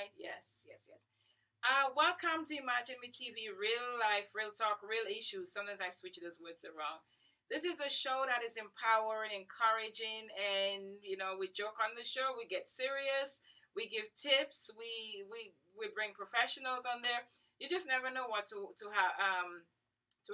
right? Yes, yes, yes. Welcome to Imagine Me TV, real life, real talk, real issues. Sometimes I switch those words around. This is a show that is empowering, encouraging, and we joke on the show. We get serious. We give tips. We bring professionals on there. You just never know what to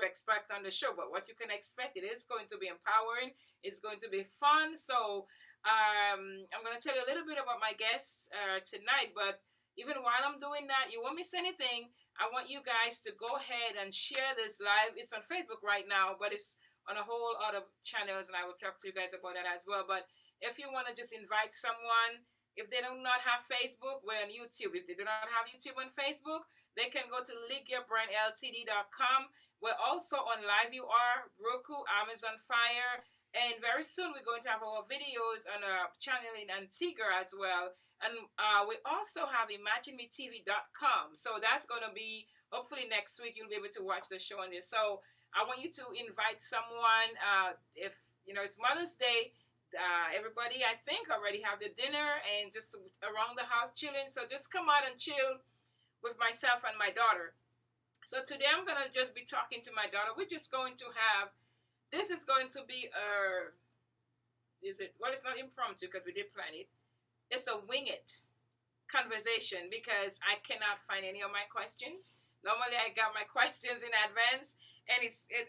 expect on the show. But what you can expect, it is going to be empowering. It's going to be fun. So I'm going to tell you a little bit about my guests tonight. But even while I'm doing that, you won't miss anything. I want you guys to go ahead and share this live. It's on Facebook right now, but it's on a whole other channels, and I will talk to you guys about that as well. But if you want to just invite someone, if they do not have Facebook, we're on YouTube. If they do not have YouTube and Facebook, they can go to linkyourbrandltd.com. We're also on LiveUR, Roku, Amazon Fire, and very soon we're going to have our videos on our channel in Antigua as well. And we also have imaginemetv.com. So that's going to be, hopefully next week, you'll be able to watch the show on this. So I want you to invite someone. If, it's Mother's Day, everybody, I think, already have the dinner and just around the house chilling. So just come out and chill with myself and my daughter. So today I'm going to just be talking to my daughter. We're just going to have, this is going to be it's not impromptu because we did plan it. It's a wing it conversation because I cannot find any of my questions. Normally I got my questions in advance and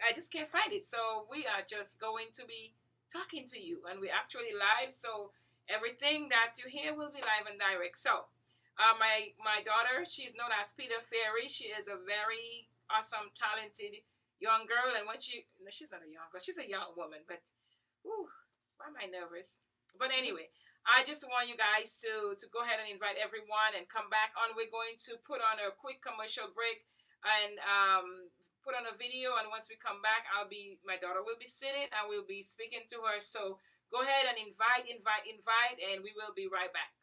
I just can't find it. So we are just going to be talking to you and we're actually live. So everything that you hear will be live and direct. So my daughter, she's known as Peathefeary. She is a very awesome, talented young girl. And no, she's not a young girl. She's a young woman, but why am I nervous? But anyway, I just want you guys to go ahead and invite everyone and come back on. We're going to put on a quick commercial break and put on a video. And once we come back, my daughter will be sitting and we'll be speaking to her. So go ahead and invite, and we will be right back.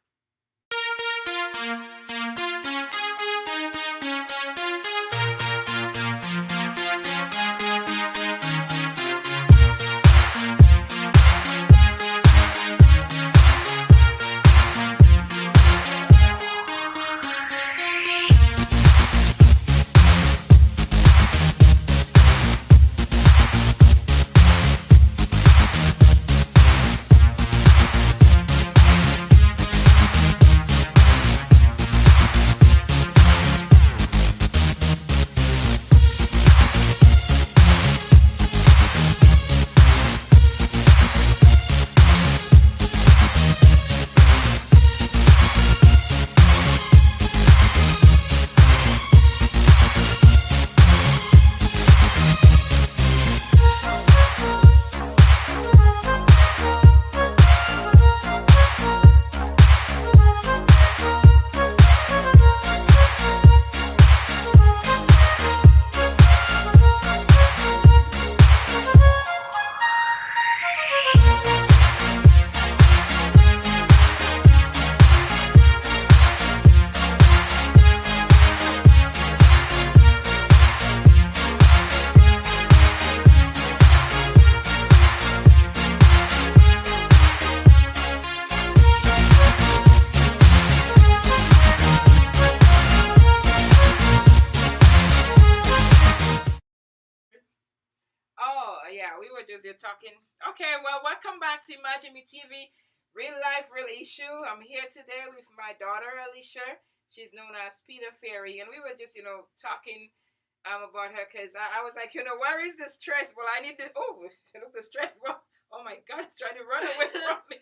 We were just here talking. Okay, well, welcome back to Imagine Me TV, real life, real issue. I'm here today with my daughter, Alicia. She's known as Peathefeary, and we were just, talking about her because I was like, where is the stress? Well, I need to. Oh, look, the stress. Well, oh my God, it's trying to run away from me.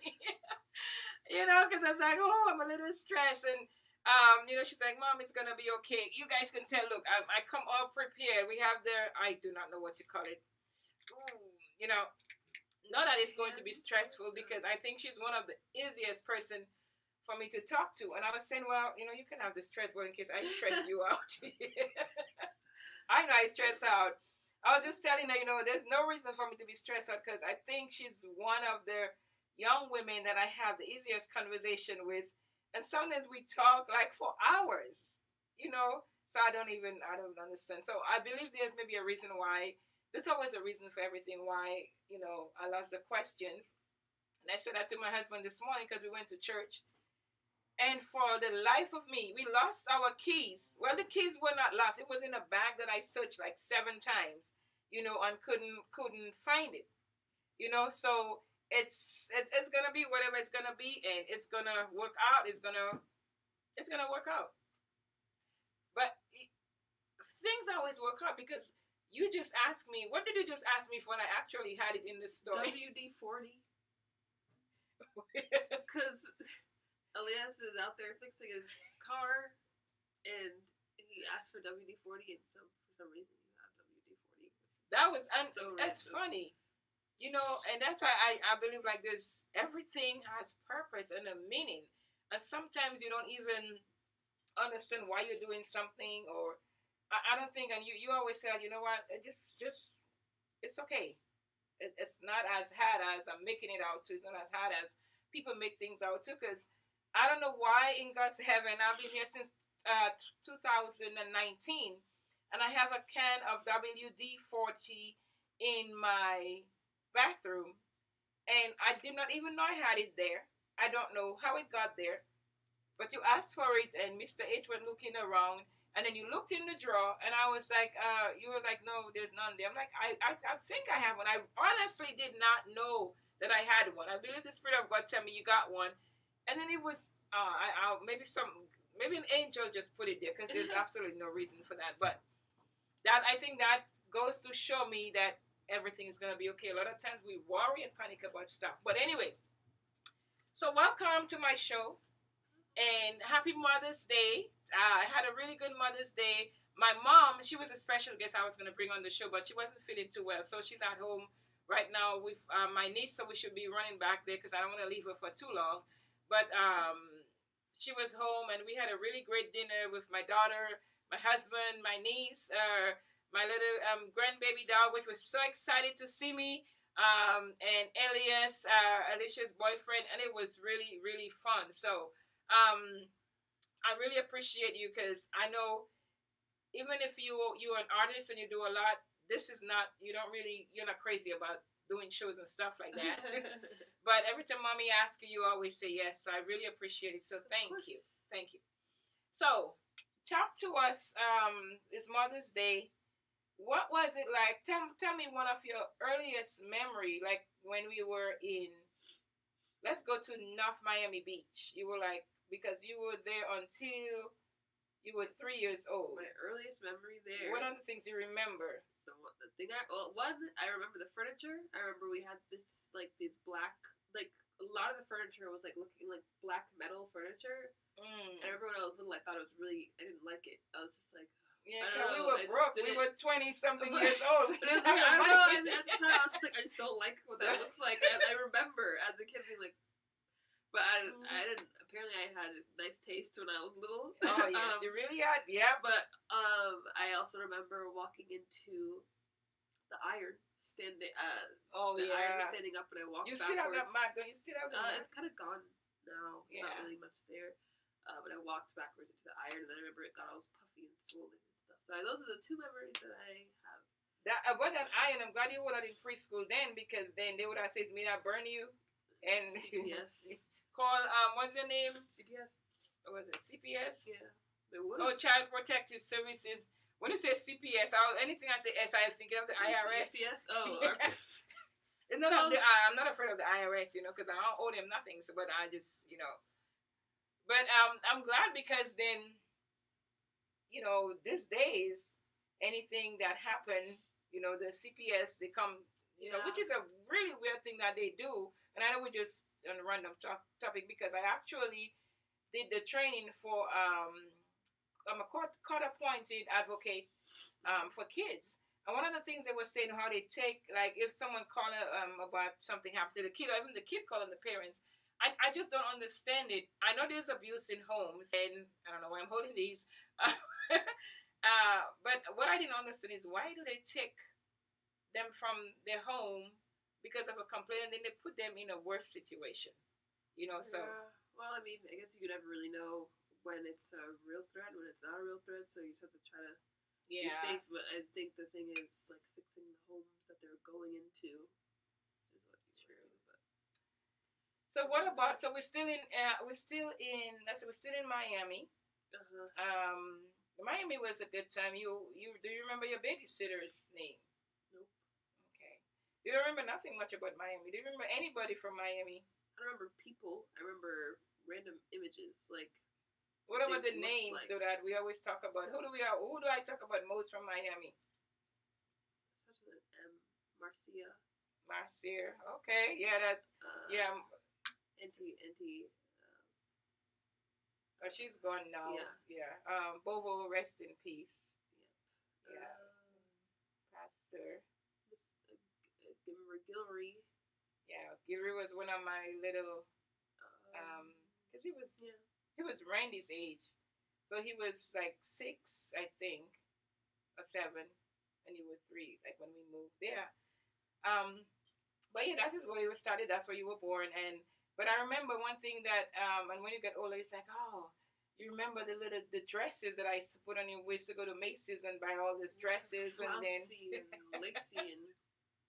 Because I was like, oh, I'm a little stressed, and she's like, Mom, it's gonna be okay. You guys can tell. Look, I come all prepared. We have I do not know what you call it. Ooh, not that it's going to be stressful because I think she's one of the easiest person for me to talk to. And I was saying, well, you can have the stress, but in case I stress you out. I know I stress out. I was just telling her, there's no reason for me to be stressed out because I think she's one of the young women that I have the easiest conversation with. And sometimes we talk like for hours, so I don't understand. So I believe there's maybe a reason why. There's always a reason for everything why, I lost the questions. And I said that to my husband this morning because we went to church. And for the life of me, we lost our keys. Well, the keys were not lost. It was in a bag that I searched like 7 times, and couldn't find it. So it's gonna be whatever it's gonna be, and it's gonna work out. It's gonna work out. But things always work out because you just asked me. What did you just ask me for? And I actually had it in the story. WD-40. Because Elias is out there fixing his car, and he asked for WD-40, and for some reason you have WD-40. That was that's funny, and that's why I believe like this. Everything has purpose and a meaning, and sometimes you don't even understand why you're doing something, or I don't think. And you always say, you know what, just it's okay. It's not as hard as I'm making it out to. It's not as hard as people make things out to. Because I don't know why in God's heaven I've been here since 2019, and I have a can of WD-40 in my bathroom, and I did not even know I had it there. I don't know how it got there, but you asked for it, and Mr. H went looking around, and then you looked in the drawer, and I was like, you were like, no, there's none there. I'm like, I think I have one. I honestly did not know that I had one. I believe the Spirit of God tell me you got one, and then it was, maybe an angel just put it there because there's absolutely no reason for that. But that I think that goes to show me that everything is gonna be okay. A lot of times we worry and panic about stuff. But anyway, so welcome to my show and happy Mother's Day. I had a really good Mother's Day. My mom, she was a special guest I was going to bring on the show, but she wasn't feeling too well. So she's at home right now with my niece, so we should be running back there because I don't want to leave her for too long. But she was home, and we had a really great dinner with my daughter, my husband, my niece, my little grandbaby dog, which was so excited to see me, and Elias, Alicia's boyfriend, and it was really, really fun. So I really appreciate you because I know even if you're an artist and you do a lot, this is not you're not crazy about doing shows and stuff like that. But every time mommy asks you, you always say yes. So I really appreciate it. So thank you. So talk to us. It's Mother's Day. What was it like? Tell me one of your earliest memory, like when we were in. Let's go to North Miami Beach. You were like because you were there until you were 3 years old. My earliest memory there. What are the things you remember? I remember the furniture. I remember we had these black, like a lot of the furniture was like looking like black metal furniture. And I remember when I was little, I thought it was I didn't like it. I was just like, yeah, we were broke. We were 20-something years old. But it was like, I don't know. And as a child, I was just like, I just don't like what that looks like. I remember as a kid being like, but I didn't. Apparently, I had a nice taste when I was little. Oh yes, you really had. Yeah. But I also remember walking into the iron standing. The iron was standing up, and I walked. You still backwards. have that mark? Don't you still have that mark? It's kind of gone now. It's not really much there. But I walked backwards into the iron, and then I remember it got all puffy and swollen and stuff. So those are the two memories that I have. About that iron, I'm glad you were not in preschool then, because then they would have said, "May I burn you?" And CPS. Call what's your name? CPS. Or was it CPS? Yeah. Oh, Child Protective Services. When you say CPS, anything I say S, I'm thinking of the IRS. CPS. Oh. It's not I'm not afraid of the IRS, because I don't owe them nothing. So, but I just, But I'm glad because then, these days, anything that happened, the CPS, they come, which is a really weird thing that they do. And I know we're just on a random topic because I actually did the training for, I'm a court-appointed advocate for kids. And one of the things they were saying how they take, like if someone calling about something happened to the kid, or even the kid calling the parents, I just don't understand it. I know there's abuse in homes, and I don't know why I'm holding these. But what I didn't understand is why do they take them from their home because of a complaint, and then they put them in a worse situation, so. Well, I mean, I guess you could never really know when it's a real threat, when it's not a real threat, so you just have to try to be safe. But I think the thing is, like, fixing the homes that they're going into is what you should do. But. So what about? So we're still in. We're still in. Let's say we're still in Miami. Uh-huh. Miami was a good time. You do you remember your babysitter's name? Nope. Okay. You don't remember nothing much about Miami. Do you remember anybody from Miami? I don't remember people. I remember random images, like what about the things looked names like. though that we always talk about? Who do I talk about most from Miami? Such as Marcia. Marcia. Okay. Yeah, that's yeah. Auntie. Oh, she's gone now. Yeah. Yeah. Bobo, rest in peace. Yep. Yeah. Pastor. Gilroy. Yeah, Gilroy was one of my little because he was Randy's age, so he was like 6, I think, or 7, and you were 3, like when we moved there. But yeah, that is where you were started. That's where you were born, and but I remember one thing that and when you get older, it's like you remember the dresses that I used to put on you. We used to go to Macy's and buy all these dresses, and then and lacy and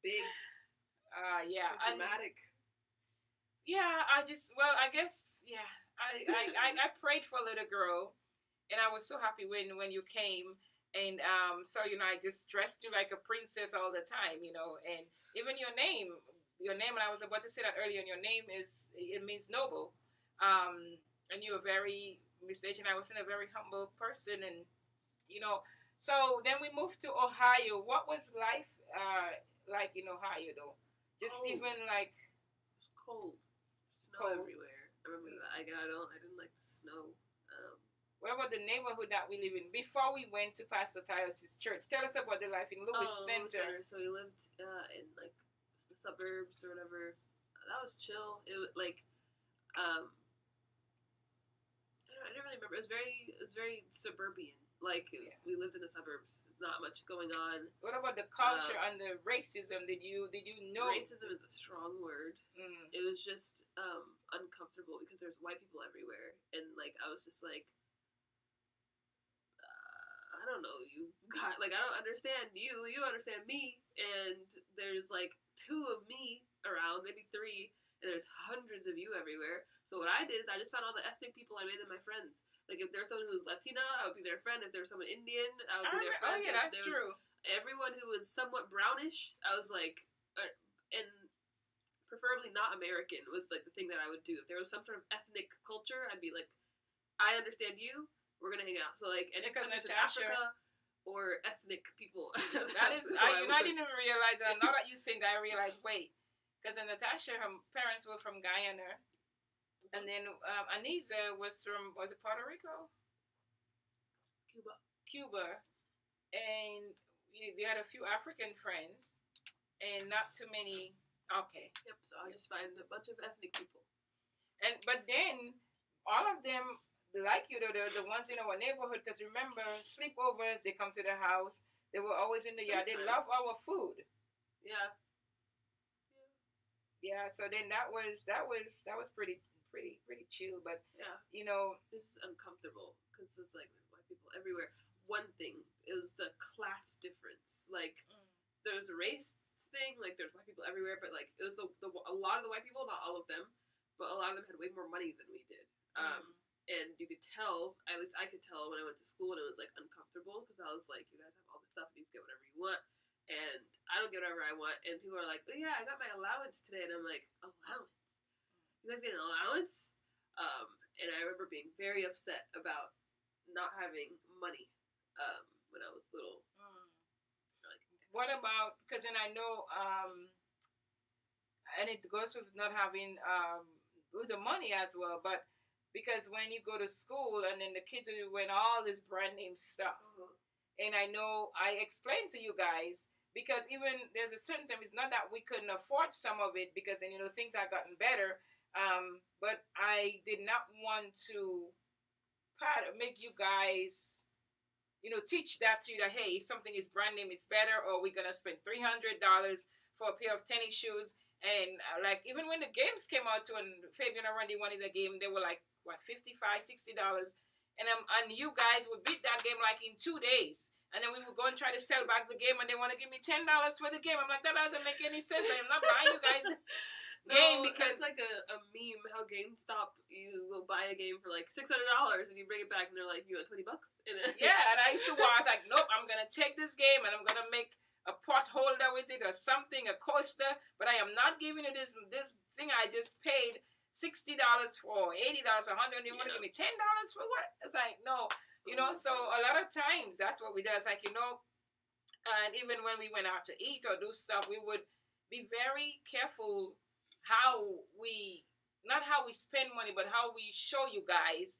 big. Yeah, so dramatic. Yeah, I guess yeah. I prayed for a little girl, and I was so happy when you came, and so I just dressed you like a princess all the time, and even your name, and I was about to say that earlier. And your name it means noble, and you're very mistaken. I was in a very humble person, and so then we moved to Ohio. What was life like in Ohio though? Just cold. even like it was cold, snow everywhere. I remember that. I didn't like the snow. What about the neighborhood that we live in? Before we went to Pastor Tyus' church, tell us about the life in Lewis Center. So we lived in like the suburbs or whatever. That was chill. It was like I didn't really remember. It was very suburban. Like we lived in the suburbs. There's not much going on. What about the culture and the racism? Did you know? Racism is a strong word. It was just uncomfortable because there's white people everywhere, and like I was just like, I don't know, I don't understand you. You understand me, and there's like 2 of me around, maybe 3, and there's hundreds of you everywhere. So what I did is I just found all the ethnic people. I made them my friends. Like, if there's someone who's Latina, I would be their friend. If there's someone Indian, I would be their friend. Oh, yeah, that's true. Everyone who was somewhat brownish, I was like, and preferably not American was like the thing that I would do. If there was some sort of ethnic culture, I'd be like, I understand you. We're gonna hang out. So like, any countries in Africa or ethnic people. That is, I didn't even realize that. Now that you saying that, I realized, wait, because Natasha, her parents were from Guyana. And then Anisa was it Puerto Rico? Cuba. And they had a few African friends and not too many. Okay. Yep, so I just find a bunch of ethnic people. But then all of them like you, the ones in our neighborhood, because remember, sleepovers, they come to the house. They were always in the yard. They love our food. Yeah. Yeah, so then that was pretty chill, but this is uncomfortable because it's like white people everywhere. One thing is the class difference. Like there's a race thing, like there's white people everywhere, but like it was a lot of the white people, not all of them, but a lot of them had way more money than we did. And you could tell, at least I could tell when I went to school, and it was like uncomfortable because I was like, you guys have all this stuff, and you just get whatever you want, and I don't get whatever I want, and people are like, oh yeah, I got my allowance today, and I'm like, allowance? You guys get an allowance? And I remember being very upset about not having money when I was little. Like, what about, because then I know, and it goes with not having with the money as well, but because when you go to school and then the kids will wear all this brand name stuff, and I know I explained to you guys, because even there's a certain time, it's not that we couldn't afford some of it, because then things have gotten better. But I did not want to make you guys, teach that to you that, hey, if something is brand name, it's better, or we're going to spend $300 for a pair of tennis shoes. And like, even when the games came out too, and Fabian and Randy wanted the game, they were like, what, $55, $60. And you guys would beat that game like in 2 days. And then we would go and try to sell back the game, and they want to give me $10 for the game. I'm like, that doesn't make any sense. I'm not buying you guys game because it's like a meme. How GameStop, you will buy a game for like $600 and you bring it back and they're like, you want $20? And then, yeah, and I used to watch. I was like, nope, I'm gonna take this game and I'm gonna make a pot holder with it or something, a coaster. But I am not giving you this thing I just paid $60 for, $80, $100. You want to give me $10 for what? It's like no, you know. So a lot of times that's what we do. It's like, you know, and even when we went out to eat or do stuff, we would be very careful how we, not how we spend money, but how we show you guys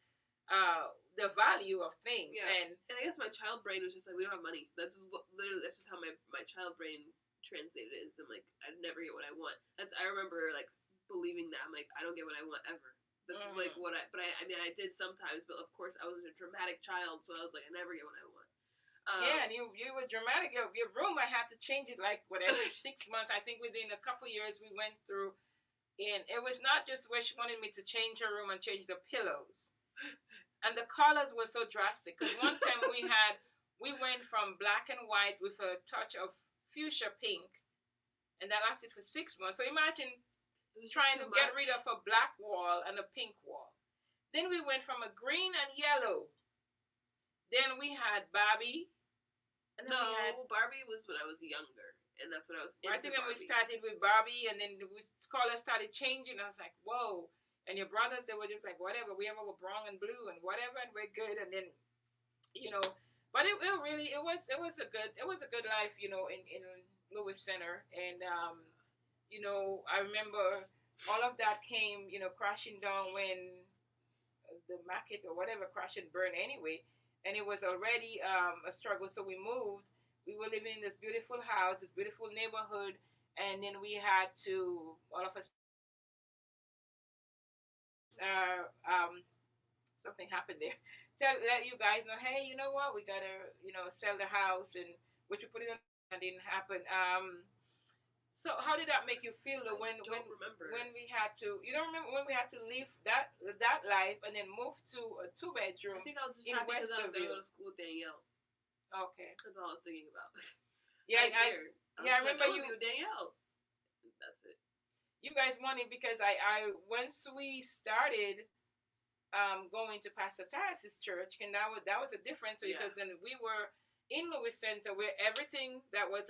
the value of things. Yeah. And I guess my child brain was just like, we don't have money. That's just how my child brain translated it. I'm like, I never get what I want. I remember like believing that. I'm like, I don't get what I want ever. That's like what I mean, I did sometimes, but of course I was a dramatic child, so I was like, I never get what I want. Yeah, and you were dramatic. Your room, I had to change it like every 6 months. I think within a couple years we went through, and it was not just where she wanted me to change her room and change the pillows, and the colors were so drastic. Because one time we went from black and white with a touch of fuchsia pink, and that lasted for 6 months. So imagine trying to get rid of a black wall and a pink wall. Then we went from a green and yellow. Then we had Barbie. And then Barbie was when I was younger, and that's when I was into I think when we Barbie. started with Barbie, and then the colors started changing, I was like, whoa. And your brothers, they were just like, whatever, we have our brown and blue and whatever, and we're good. And then, you know, but it was a good life, you know, in Lewis Center. And you know, I remember all of that came, you know, crashing down when the market or whatever crashed and burned anyway. And it was already a struggle. So we moved. We were living in this beautiful house, this beautiful neighborhood, and then we had to, all of us, something happened there. Let you guys know, hey, you know what? We gotta, you know, sell the house, and which we put it on, and didn't happen. So how did that make you feel though, when we had to, you don't remember when we had to leave that life and then move to a 2-bedroom? I think I was just happy because I was going to go to school with Danielle. Okay. That's all I was thinking about. Yeah, I remember like, you with Danielle. That's it. You guys wanted, because I once we started going to Pastor Tyus's church, and that was a difference, because then we were in Lewis Center where everything that was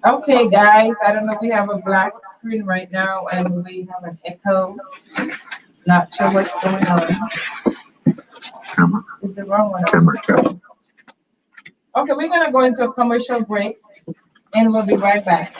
okay, guys. I don't know. We have a black screen right now, and we have an echo. Not sure what's going on. Is the wrong one? Okay, we're gonna go into a commercial break, and we'll be right back.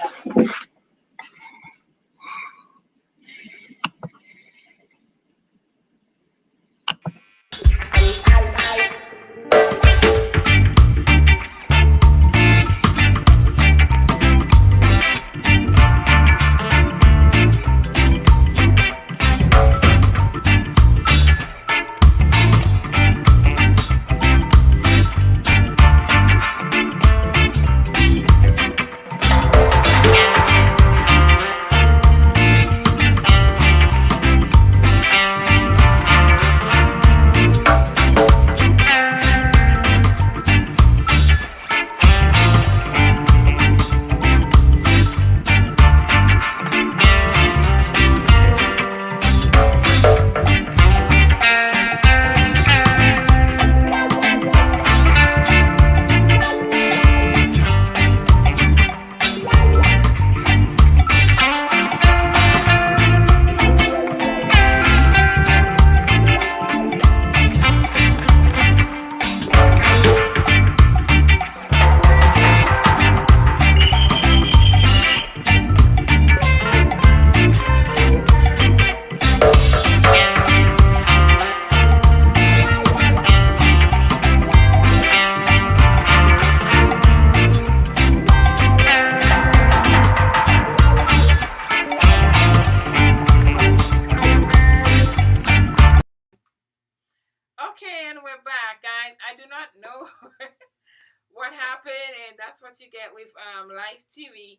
what you get with live TV.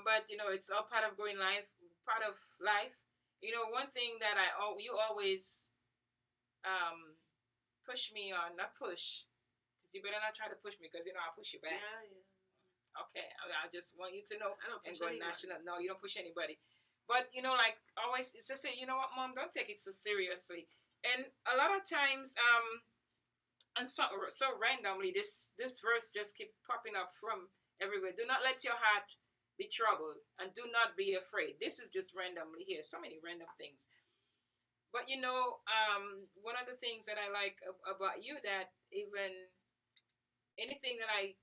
But you know, it's all part of going live, part of life. You know, one thing that you always um push me on, not push, because you better not try to push me, because you know I'll push you back. Yeah, yeah. Okay, I just want you to know. I don't And push going anyone. national, no, you don't push anybody. But you know, like always, it's just say, you know what, mom, don't take it so seriously. And a lot of times, and so randomly, this verse just keep popping up from everywhere. Do not let your heart be troubled, and do not be afraid. This is just randomly here. So many random things. But you know, one of the things that I like about you, that even anything that I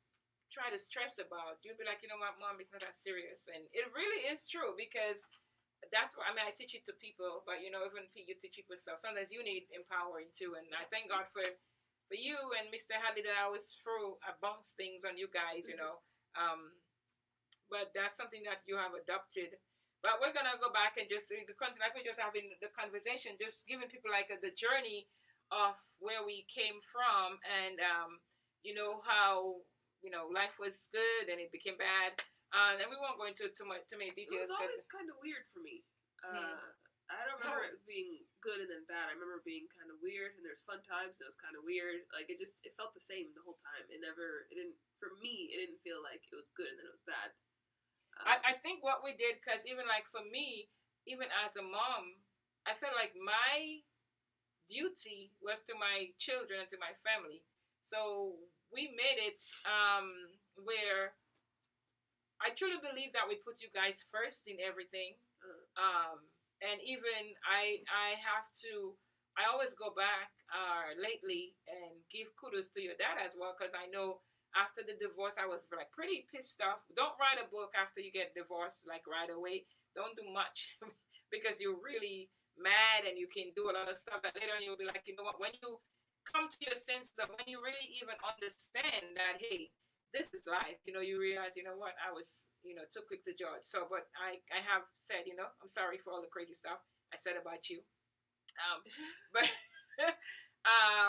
try to stress about, you'll be like, you know what, mom, it's not that serious. And it really is true, because that's what I mean. I teach it to people, but you know, even you teach it yourself. Sometimes you need empowering too. And I thank God for you and Mr. Hadley, that I always throw a bounce things on you guys, you know. Um, but that's something that you have adopted. But we're gonna go back and just the content, like we're just having the conversation, just giving people like the journey of where we came from, and you know how you know life was good and it became bad, and we won't go into too many It was details because always kind of weird for me. hmm, I don't remember it being good and then bad. I remember being kind of weird, and there's fun times. And it was kind of weird. Like it felt the same the whole time. It didn't. For me, it didn't feel like it was good and then it was bad. I think what we did, because even like for me, even as a mom, I felt like my duty was to my children and to my family. So we made it where I truly believe that we put you guys first in everything. Um, and even I have to, I always go back lately and give kudos to your dad as well, because I know after the divorce I was like pretty pissed off. Don't write a book after you get divorced like right away. Don't do much because you're really mad and you can do a lot of stuff that later on you'll be like, you know what, when you come to your senses of when you really even understand that, hey, this is life, you know, you realize, you know what, I was, you know, too quick to judge. So, but I have said, you know, I'm sorry for all the crazy stuff I said about you. But,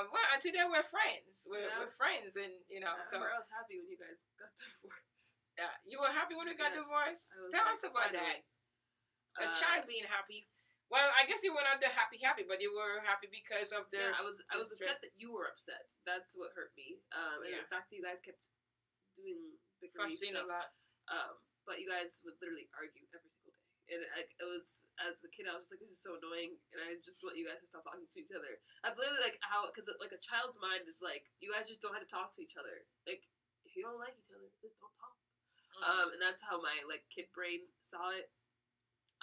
well, today we're friends. We're friends, and, you know, I so. remember I was happy when you guys got divorced. Yeah, you were happy when we got Yes, divorced? I was Tell like, us about finally. that. A child being happy. Well, I guess you were not the happy, but you were happy because of the. Yeah, I was upset that you were upset. That's what hurt me. And Yeah. the fact that you guys kept doing bickery fussing a stuff. lot. But you guys would literally argue every single day. And it was, as a kid, I was just like, this is so annoying. And I just want you guys to stop talking to each other. That's literally like how, because like a child's mind is like, you guys just don't have to talk to each other. Like, if you don't like each other, just don't talk. And that's how my like kid brain saw it.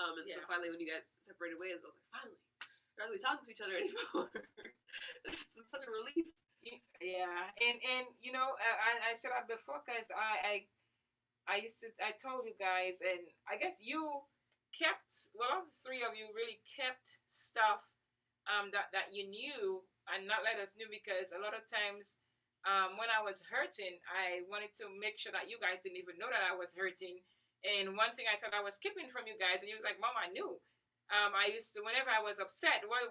And so finally, when you guys separated ways, I was like, finally, we're not going to be talking to each other anymore. It's such a relief. Yeah, and you know, I said that before, because I used to, I told you guys, and I guess you kept, well, all the three of you really kept stuff that you knew and not let us know, because a lot of times when I was hurting, I wanted to make sure that you guys didn't even know that I was hurting. And one thing I thought I was keeping from you guys, and you was like, Mom, I knew. I used to, whenever I was upset, what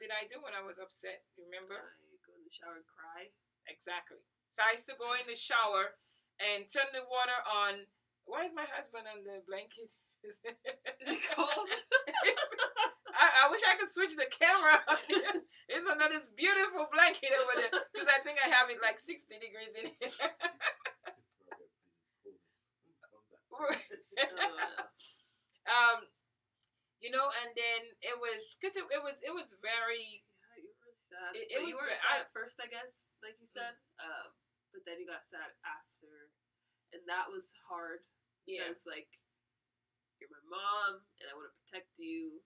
did I do when I was upset? You remember? I go in the shower and cry. Exactly. So I used to go in the shower and turn the water on. Why is my husband on the blanket? Is it cold? I wish I could switch the camera. It's under this beautiful blanket over there, because I think I have it like 60 degrees in here. You know, and then it was because it was very. Yeah, you were sad. It was you were sad at first, I guess, like you said. But then you got sad after, and that was hard because like you're my mom, and I want to protect you.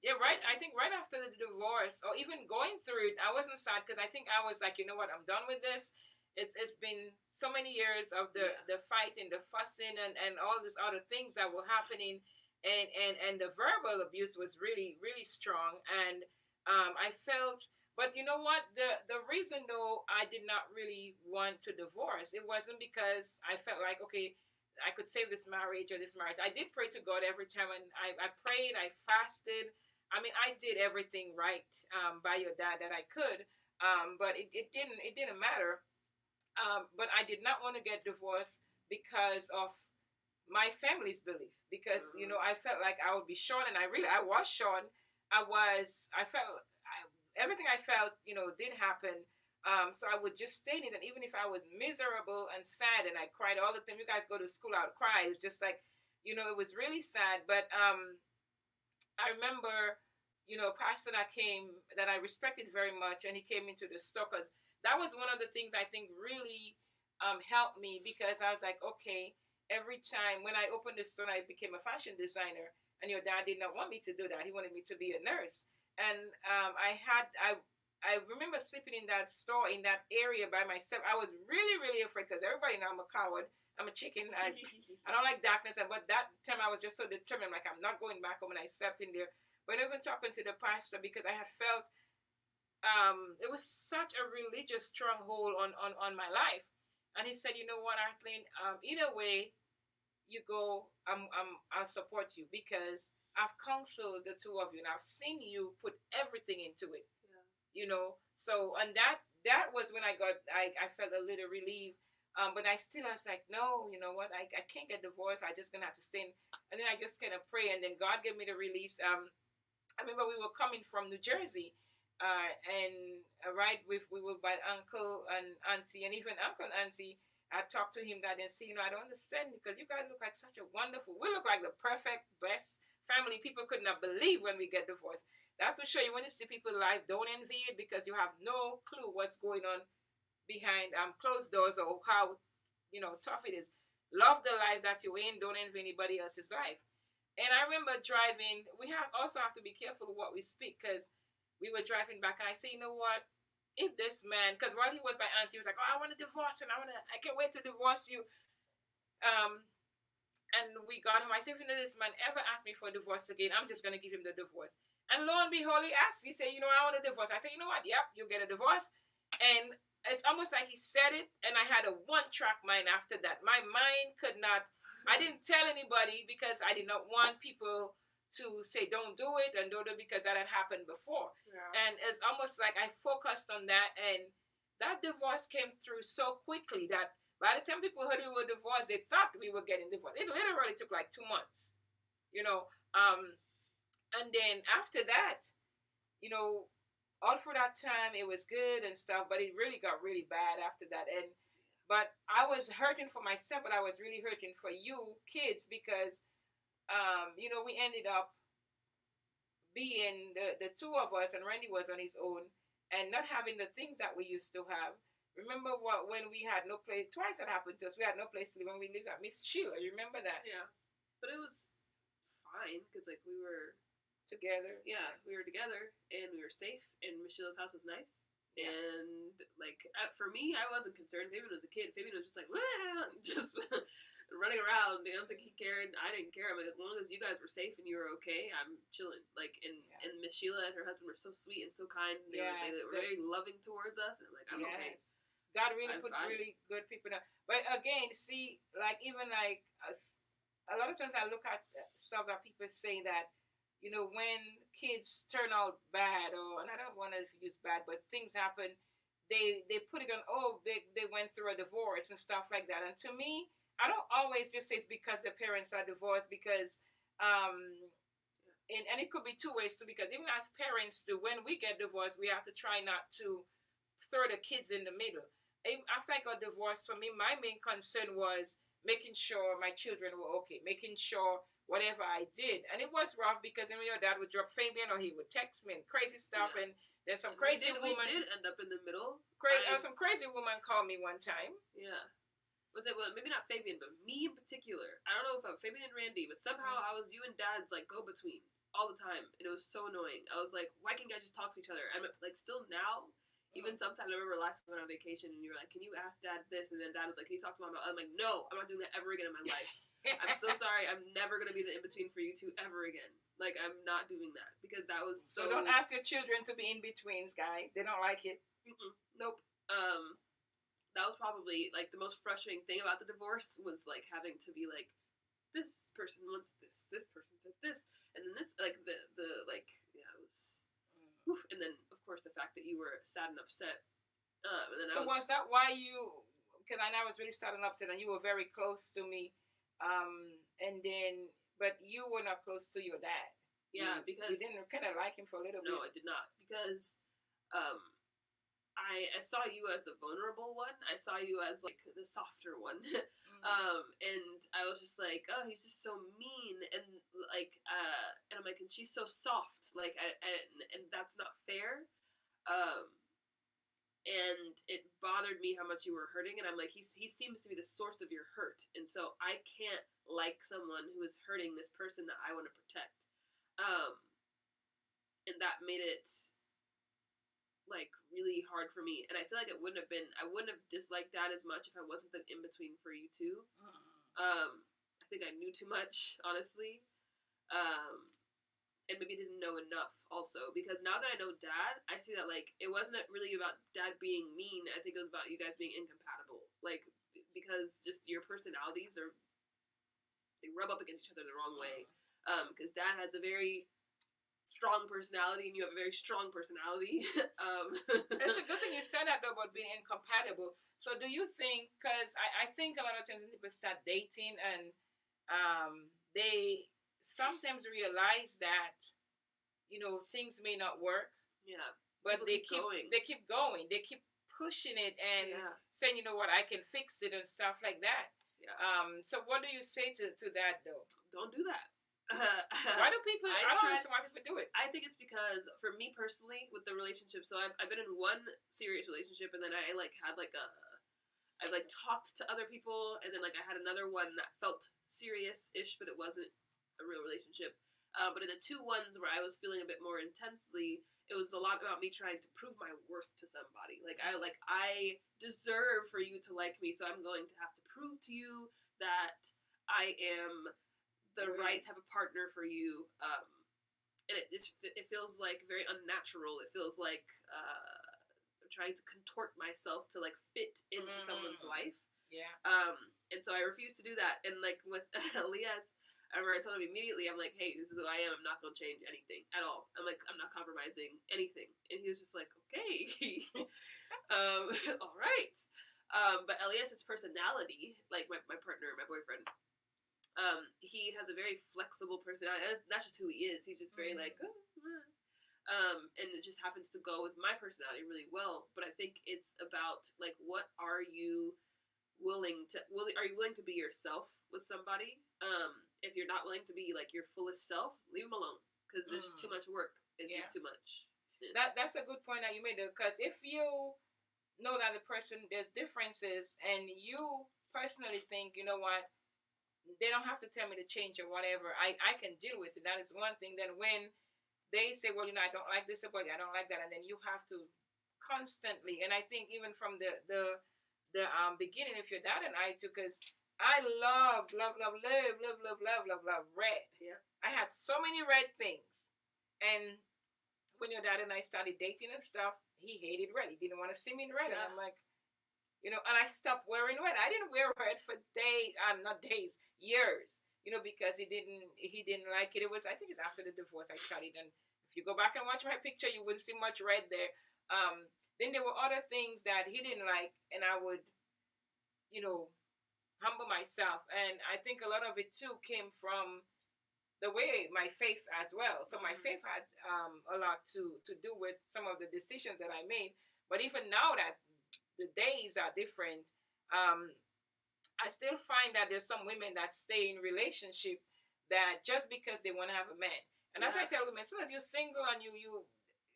Yeah, right. I think right after the divorce, or even going through it, I wasn't sad, because I think I was like, you know what, I'm done with this. It's been so many years of the fighting, the fussing, and all these other things that were happening, and the verbal abuse was really really strong, and I felt. But you know what? The reason though I did not really want to divorce, it wasn't because I felt like, okay, I could save this marriage or this marriage. I did pray to God every time, and I prayed, I fasted. I mean, I did everything right by your dad that I could, but it didn't matter. But I did not want to get divorced because of my family's belief. Because I felt like I would be shorn, and I was shorn. I felt everything I felt did happen. So I would just stay in it, and even if I was miserable and sad, and I cried all the time. You guys go to school, I would cry. It's just like it was really sad. But I remember, pastor that came that I respected very much, and he came into the store because that was one of the things I think really helped me because I was like, okay, every time when I opened the store, I became a fashion designer, and your dad did not want me to do that. He wanted me to be a nurse, and I remember sleeping in that store in that area by myself. I was really really afraid because everybody know I'm a coward. I'm a chicken. I don't like darkness. But that time I was just so determined, like I'm not going back home. And I slept in there. But even talking to the pastor because I had felt it was such a religious stronghold on my life. And he said, you know what, Arthlene, either way you go, I'll support you because I've counseled the two of you and I've seen you put everything into it. So and that was when I felt a little relieved. But I still was like, no, you know what? I can't get divorced. I just gonna have to stay in. And then I just kind of pray, and then God gave me the release. I remember we were coming from New Jersey, and right with we were by uncle and auntie, and even uncle and auntie. I talked to him that and said, I don't understand because you guys look like such a wonderful. We look like the perfect, best family. People could not believe when we get divorced. That's to show you when you see people's life, don't envy it because you have no clue what's going on behind closed doors or how tough it is. Love the life that you're in. Don't envy anybody else's life. And I remember driving. We also have to be careful of what we speak because we were driving back, and I say, you know what? If this man, because while he was my aunt, he was like, "Oh, I want to divorce, and I can't wait to divorce you." Um, and we got him. I said, if this man ever asks me for a divorce again, I'm just gonna give him the divorce. And lo and behold, he asked. He said, I want a divorce. I said, you know what? Yep, you'll get a divorce. And it's almost like he said it, and I had a one-track mind after that. My mind could not. I didn't tell anybody because I did not want people to say don't do it and do it because that had happened before. Yeah. And it's almost like I focused on that, and that divorce came through so quickly that by the time people heard we were divorced, they thought we were getting divorced. It literally took like 2 months, and then after that, all through that time it was good and stuff, but it really got really bad after that. But I was hurting for myself, but I was really hurting for you kids because we ended up being the two of us, and Randy was on his own and not having the things that we used to have. Remember when we had no place? Twice that happened to us. We had no place to live when we lived at Miss Sheila. You remember that? Yeah, but it was fine because like we were together. Yeah, we were together and we were safe, and Miss Sheila's house was nice. Yeah. And like for me, I wasn't concerned. Fabian was a kid. Fabian was just like just running around. I don't think he cared. I didn't care. I'm like, as long as you guys were safe and you were okay, I'm chilling. Like, and Miss Sheila and her husband were so sweet and so kind. They were very loving towards us, and I'm like, I'm okay. God really put really good people down. But again, see, like even like a lot of times I look at stuff that people say that when kids turn out bad, and I don't want to use bad, but things happen, they put it on, they went through a divorce and stuff like that. And to me, I don't always just say it's because the parents are divorced because, and it could be two ways too, because even as parents do, when we get divorced, we have to try not to throw the kids in the middle. After I got divorced, for me, my main concern was making sure my children were okay, making sure whatever I did. And it was rough because then your dad would drop Fabian or he would text me and crazy stuff. Yeah. And there's some crazy woman. We did end up in the middle. Some crazy woman called me one time. Yeah. Was it, well, maybe not Fabian, but me in particular. I don't know if I'm Fabian and Randy, but somehow I was you and Dad's like go-between all the time. And it was so annoying. I was like, why can't you guys just talk to each other? I'm like, still now, even sometimes I remember last time we went on vacation and you were like, can you ask Dad this? And then Dad was like, can you talk to Mom about it? I'm like, no, I'm not doing that ever again in my life. I'm so sorry. I'm never going to be the in-between for you two ever again. Like, I'm not doing that because that was so... So don't ask your children to be in-betweens, guys. They don't like it. Nope. That was probably, like, the most frustrating thing about the divorce was, like, having to be like, this person wants this person said this, and then this, like, the yeah, it was... Oof. And then, of course, the fact that you were sad and upset. And then was that why you... because I know I was really starting upset, and you were very close to me, and then but you were not close to your dad. Yeah, you didn't kind of like him for a little bit. No, I did not, because I saw you as the vulnerable one. I saw you as like the softer one. And I was just like, oh, he's just so mean, and like, and I'm like, and she's so soft, like, and that's not fair. And it bothered me how much you were hurting, and I'm like, he seems to be the source of your hurt, and so I can't like someone who is hurting this person that I want to protect. And that made it like really hard for me, and I feel like I wouldn't have disliked Dad as much if I wasn't the in between for you two. I think I knew too much, honestly, and maybe didn't know enough also, because now that I know Dad, I see that like it wasn't really about Dad being mean. I think it was about you guys being incompatible, like, because just your personalities they rub up against each other the wrong way. Because Dad has a very strong personality, and you have a very strong personality. It's a good thing you said that though about being incompatible. So do you think, because I think a lot of times when people start dating, and they sometimes realize that, things may not work. Yeah. But they keep going. They keep pushing it and saying, you know what, I can fix it and stuff like that. Yeah. So what do you say to that though? Don't do that. Why do people? I don't understand why people do it. I think it's because, for me personally, with the relationship, so I've been in one serious relationship, and then I talked to other people, and then like I had another one that felt serious-ish, but it wasn't a real relationship. But in the two ones where I was feeling a bit more intensely, it was a lot about me trying to prove my worth to somebody. I deserve for you to like me, so I'm going to have to prove to you that I am the right type of partner for you, and it feels like very unnatural. It feels like I'm trying to contort myself to like fit into someone's life. Yeah. And so I refuse to do that. And like with Elias, I remember I told him immediately, I'm like, hey, this is who I am. I'm not going to change anything at all. I'm like, I'm not compromising anything. And he was just like, okay, all right. But Elias's personality, like my partner, my boyfriend, he has a very flexible personality. That's just who he is. He's just very like, and it just happens to go with my personality really well. But I think it's about like, what are you willing to? Are you willing to be yourself with somebody? If you're not willing to be like your fullest self, leave them alone, because there's too much work. It's just too much. That's a good point that you made, because if you know that the person, there's differences, and you personally think, you know what, they don't have to tell me to change or whatever, I can deal with it. That is one thing. Then when they say, well, I don't like this about you, I don't like that, and then you have to constantly, and I think even from the beginning, if your dad and I too, because I love red. Yeah. I had so many red things, and when your dad and I started dating and stuff, he hated red. He didn't want to see me in red, and I'm like, and I stopped wearing red. I didn't wear red for years, because he didn't like it. It was, I think it's after the divorce I started, and if you go back and watch my picture, you wouldn't see much red there. Then there were other things that he didn't like, and I would, humble myself. And I think a lot of it too came from the way my faith as well. So my faith had a lot to do with some of the decisions that I made. But even now that the days are different, I still find that there's some women that stay in relationship that just because they want to have a man. And as I tell women, as soon as you're single and you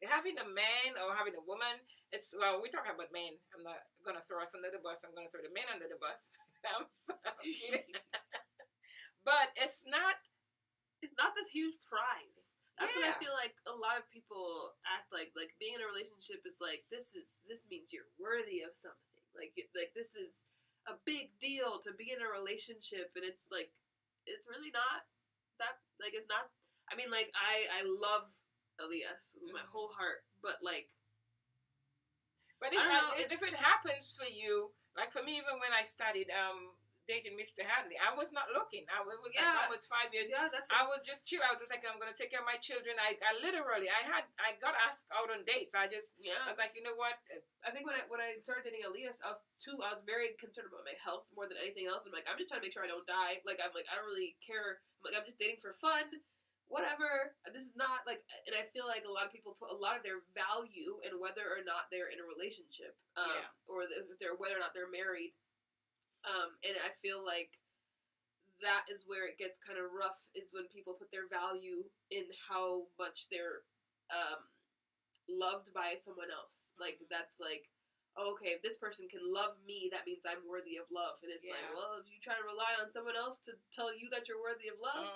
having a man or having a woman, we're talking about men. I'm not going to throw us under the bus. I'm going to throw the men under the bus. I'm kidding. But it's not this huge prize. That's what I feel like a lot of people act like. Like, being in a relationship is like, this means you're worthy of something. Like this is a big deal to be in a relationship, and it's like, it's really not that, like, it's not. I mean, like, I love Elias with my whole heart, but like, but if it happens for you, like for me, even when I studied dating Mr. Hadley. I was not looking. It was like Yeah, almost 5 years. yeah, that's I was just chill. I was just like, I'm gonna take care of my children. I literally, I got asked out on dates. I yeah. was like, you know what? I think when I started dating Elias, I was very concerned about my health more than anything else. I'm like, I'm just trying to make sure I don't die. Like, I'm like, I don't really care. I'm like, I'm just dating for fun, whatever. This is not like, and I feel like a lot of people put a lot of their value in whether or not they're in a relationship, Yeah. or if they're whether or not they're married. And I feel like that is where it gets kind of rough, is when people put their value in how much they're loved by someone else. Like, that's like, oh, okay, if this person can love me, that means I'm worthy of love. And it's like, well, if you try to rely on someone else to tell you that you're worthy of love,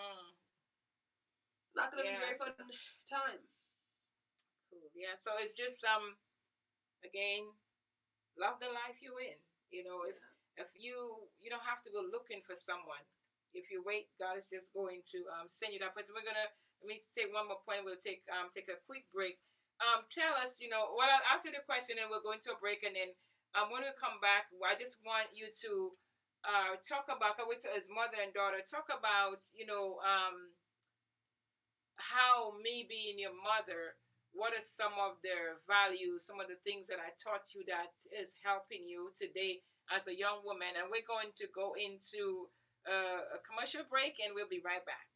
it's not going to be a very fun time. Cool. Yeah, so it's just again, love the life you in. You know, if you don't have to go looking for someone. If you wait, God is just going to send you that person. We're gonna let me take one more point. We'll take a quick break. Tell us, well, I'll ask you the question, and we'll go into a break, and then when we come back, I just want you to talk about as mother and daughter. Talk about how me being your mother. What are some of their values? Some of the things that I taught you that is helping you today as a young woman, and we're going to go into a commercial break, and we'll be right back.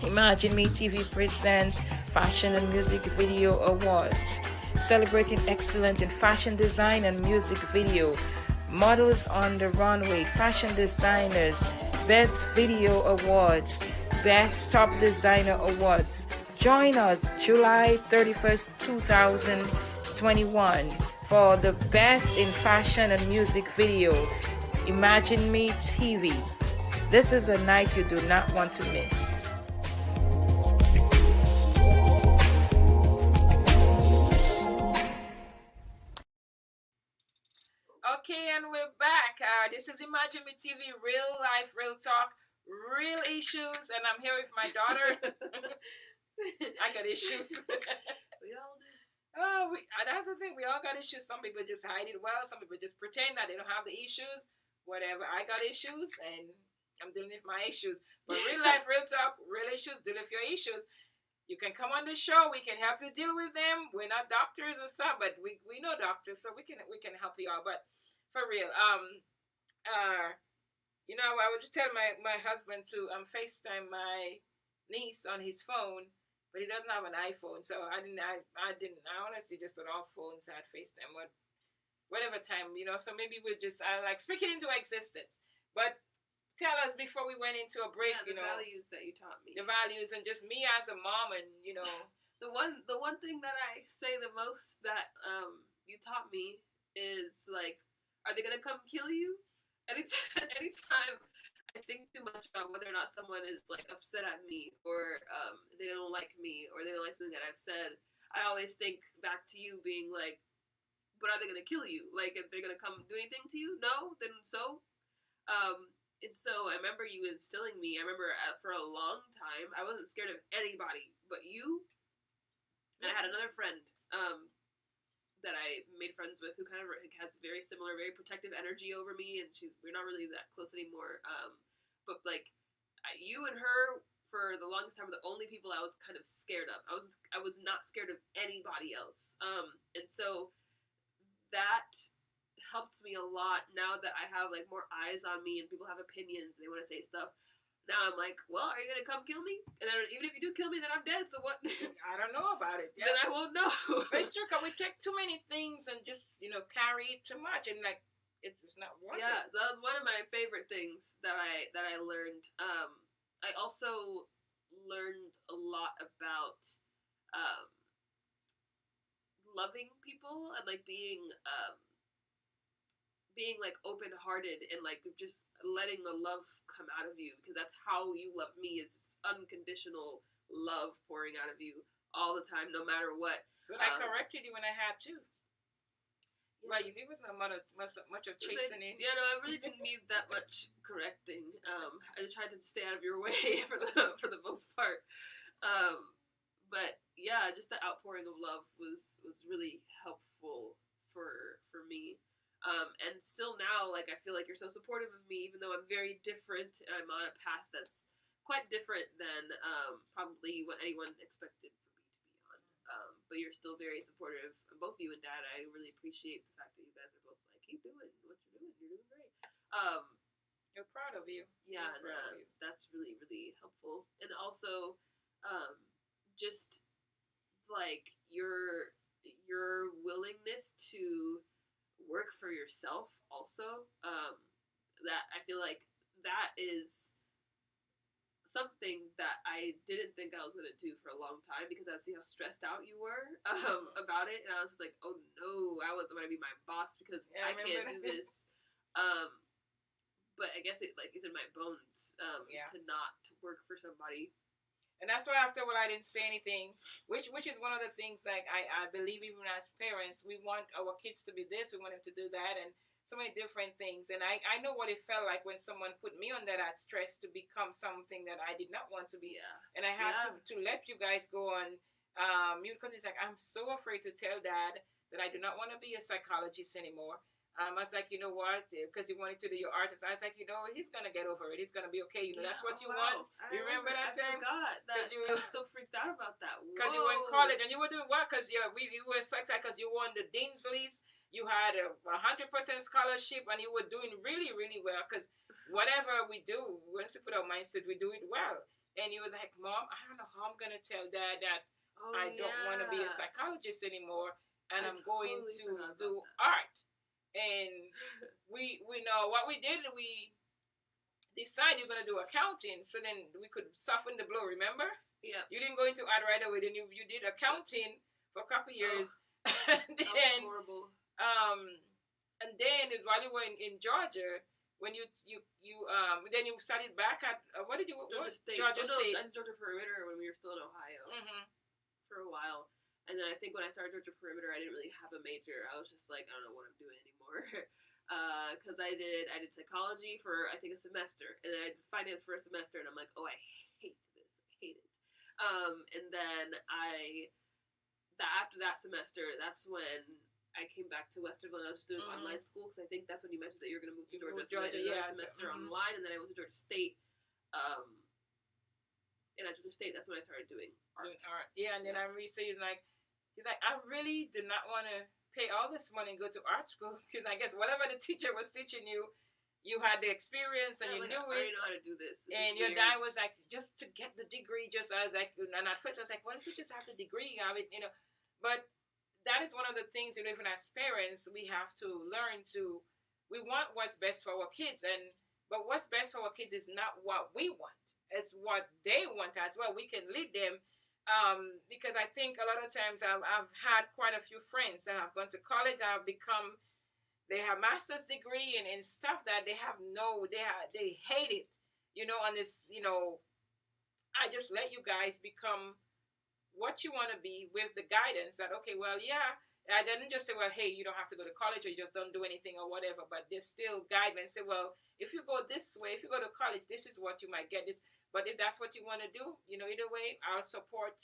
Imagine Me TV presents Fashion and Music Video Awards, celebrating excellence in fashion design and music video. Models on the runway, fashion designers, Best Video Awards, Best Top Designer Awards. Join us July 31st, 2021 for the Best in Fashion and Music Video. Imagine Me TV. This is a night you do not want to miss. Okay, and we're back. This is Imagine Me TV, real life, real talk, real issues, and I'm here with my daughter. I got issues. We all do. Oh, that's the thing. We all got issues. Some people just hide it well. Some people just pretend that they don't have the issues. Whatever. I got issues, and I'm dealing with my issues. But real life, real talk, real issues, deal with your issues. You can come on the show. We can help you deal with them. We're not doctors or stuff, but we know doctors, so we can help you out. But for real, I was just telling my husband to FaceTime my niece on his phone, but he doesn't have an iPhone, so I honestly just on all phones had FaceTime whatever time, so maybe we'll just like speak it into existence. But tell us before we went into a break, the values that you taught me. The values, and just me as a mom, and the one thing that I say the most that you taught me is like, are they gonna come kill you? Anytime I think too much about whether or not someone is like upset at me, or they don't like me, or they don't like something that I've said, I always think back to you being like, but are they gonna kill you? Like, if they're gonna come do anything to you? No, then so. And so I remember you instilling me. I remember for a long time I wasn't scared of anybody but you. And I had another friend that I made friends with who kind of has very similar, very protective energy over me, and we're not really that close anymore. But like you and her, for the longest time, were the only people I was kind of scared of. I was not scared of anybody else. And so that helps me a lot now that I have like more eyes on me and people have opinions and they want to say stuff. Now I'm like, well, are you gonna come kill me? And then even if you do kill me, then I'm dead. So what? I don't know about it. Then I won't know. But it's true, cause we take too many things and just carry it too much, and like it's not worth it. Yeah, so that was one of my favorite things that I learned. I also learned a lot about loving people and like being like open-hearted and like just letting the love come out of you, because that's how you love me, is unconditional love pouring out of you all the time, no matter what. But I corrected you when I had to. Well, you think it was not much of chastening. Yeah, no, I really didn't need that much correcting. I tried to stay out of your way for the most part. But yeah, just the outpouring of love was really helpful for me. And still now, like, I feel like you're so supportive of me, even though I'm very different and I'm on a path that's quite different than probably what anyone expected for me to be on. But you're still very supportive, both you and Dad. I really appreciate the fact that you guys are both like, keep doing what you're doing. You're doing great. You're proud of you. Yeah, that's really, really helpful. And also, just like your willingness to work for yourself also, that I feel like that is something that I didn't think I was going to do for a long time, because I would see how stressed out you were about it, and I was just like, oh no, I wasn't going to be my boss because I can't do this. But I guess it, like, is in my bones to not work for somebody. And that's why after I didn't say anything, which is one of the things, like, I believe even as parents, we want our kids to be this, we want them to do that, and so many different things. And I know what it felt like when someone put me under that stress to become something that I did not want to be. Yeah. And I had to let you guys go on. You come, it's like, I'm so afraid to tell Dad that I do not want to be a psychologist anymore. I was like, you know what? Because you wanted to do your art. I was like, you know, he's going to get over it. He's going to be okay. You know, that's what you want. You remember that time? I forgot that. I was so freaked out about that. Because you were in college and you were doing what? Because you were so excited because you won the Dean's List. You had a 100% scholarship and you were doing really, really well. Because whatever we do, once we put our minds to it, we do it well. And you were like, Mom, I don't know how I'm going to tell Dad that I don't want to be a psychologist anymore. And I'm going to do art. And we know what we did. We decided you're going to do accounting, so then we could soften the blow. Remember? Yeah. You didn't go into art right away. Then you did accounting for a couple years. That was horrible. And then while you were in Georgia, when you then you started back at what did you Georgia State? State. And Georgia Perimeter when we were still in Ohio for a while. And then I think when I started Georgia Perimeter, I didn't really have a major. I was just like, I don't know what I'm doing anymore. Because I did psychology for, I think, a semester. And then I did finance for a semester. And I'm like, oh, I hate this. I hate it. And then after that semester, that's when I came back to Westerville. And I was just doing online school. Because I think that's when you mentioned that you were going to move to Georgia. So I did another semester online. And then I went to Georgia State. And at Georgia State, that's when I started doing art. Yeah, and then I remember saying, he's like, I really did not want to pay all this money and go to art school, because I guess whatever the teacher was teaching you, you had the experience and you knew it. I already know how to do this. And your dad was like, just to get the degree, I was like, and at first I was like, why don't you just have the degree? But that is one of the things, even as parents, we have to learn to, we want what's best for our kids, but what's best for our kids is not what we want. It's what they want as well. We can lead them. Because I think a lot of times I've had quite a few friends that have gone to college, they have master's degree and stuff that they hate it, on this, I just let you guys become what you want to be with the guidance that, okay, well, yeah, I didn't just say, well, hey, you don't have to go to college or you just don't do anything or whatever, but there's still guidance. Say, well, if you go this way, if you go to college, this is what you might get this. But if that's what you want to do, either way, I'll support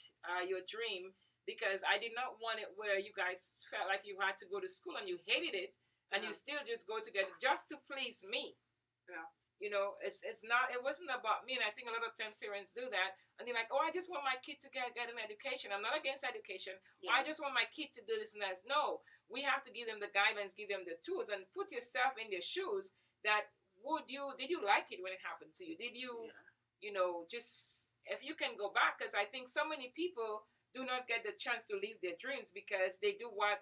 your dream, because I did not want it where you guys felt like you had to go to school and you hated it and you still just go together just to please me. Yeah. It wasn't about me. And I think a lot of times parents do that. And they're like, oh, I just want my kid to get an education. I'm not against education. Yeah. I just want my kid to do this and that. No, we have to give them the guidelines, give them the tools, and put yourself in their shoes. That did you like it when it happened to you? Did you... just if you can go back, because I think so many people do not get the chance to live their dreams because they do what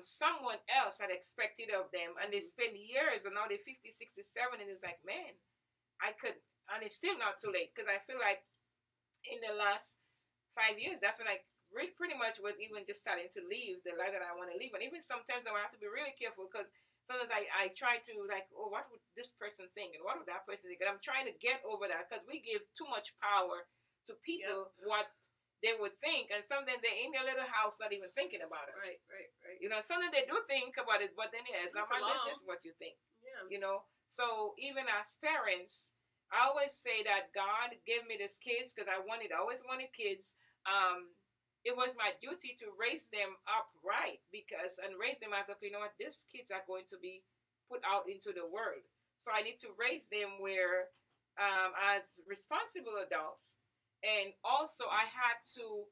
someone else had expected of them, and they spend years, and now they're 50, 60, 70, and it's like, man, I could, and it's still not too late, because I feel like in the last 5 years, that's when I pretty much was even just starting to live the life that I want to live. And even sometimes I have to be really careful, because sometimes I try to, like, oh, what would this person think? And what would that person think? And I'm trying to get over that, because we give too much power to people, what they would think, and something they're in their little house not even thinking about us. Right, right, right. You know, something they do think about it, but then yeah, it's not my long. business what you think. Yeah. You know, so even as parents, I always say that God gave me these kids because I always wanted kids. It was my duty to raise them up right and raise them as, okay, you know what, these kids are going to be put out into the world. So I need to raise them where, as responsible adults. And also, I had to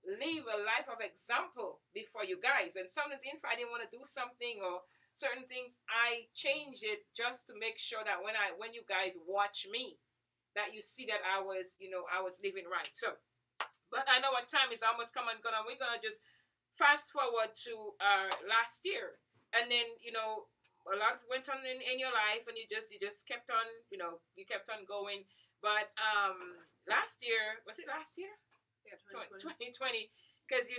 live a life of example before you guys. And sometimes, if I didn't want to do something or certain things, I change it just to make sure that when you guys watch me, that you see that I was living right. So, but I know what time is almost coming. We're gonna just fast forward to last year, and then a lot went on in your life, and you just kept on, you kept on going. But last year, was it last year? Yeah, 2020, because you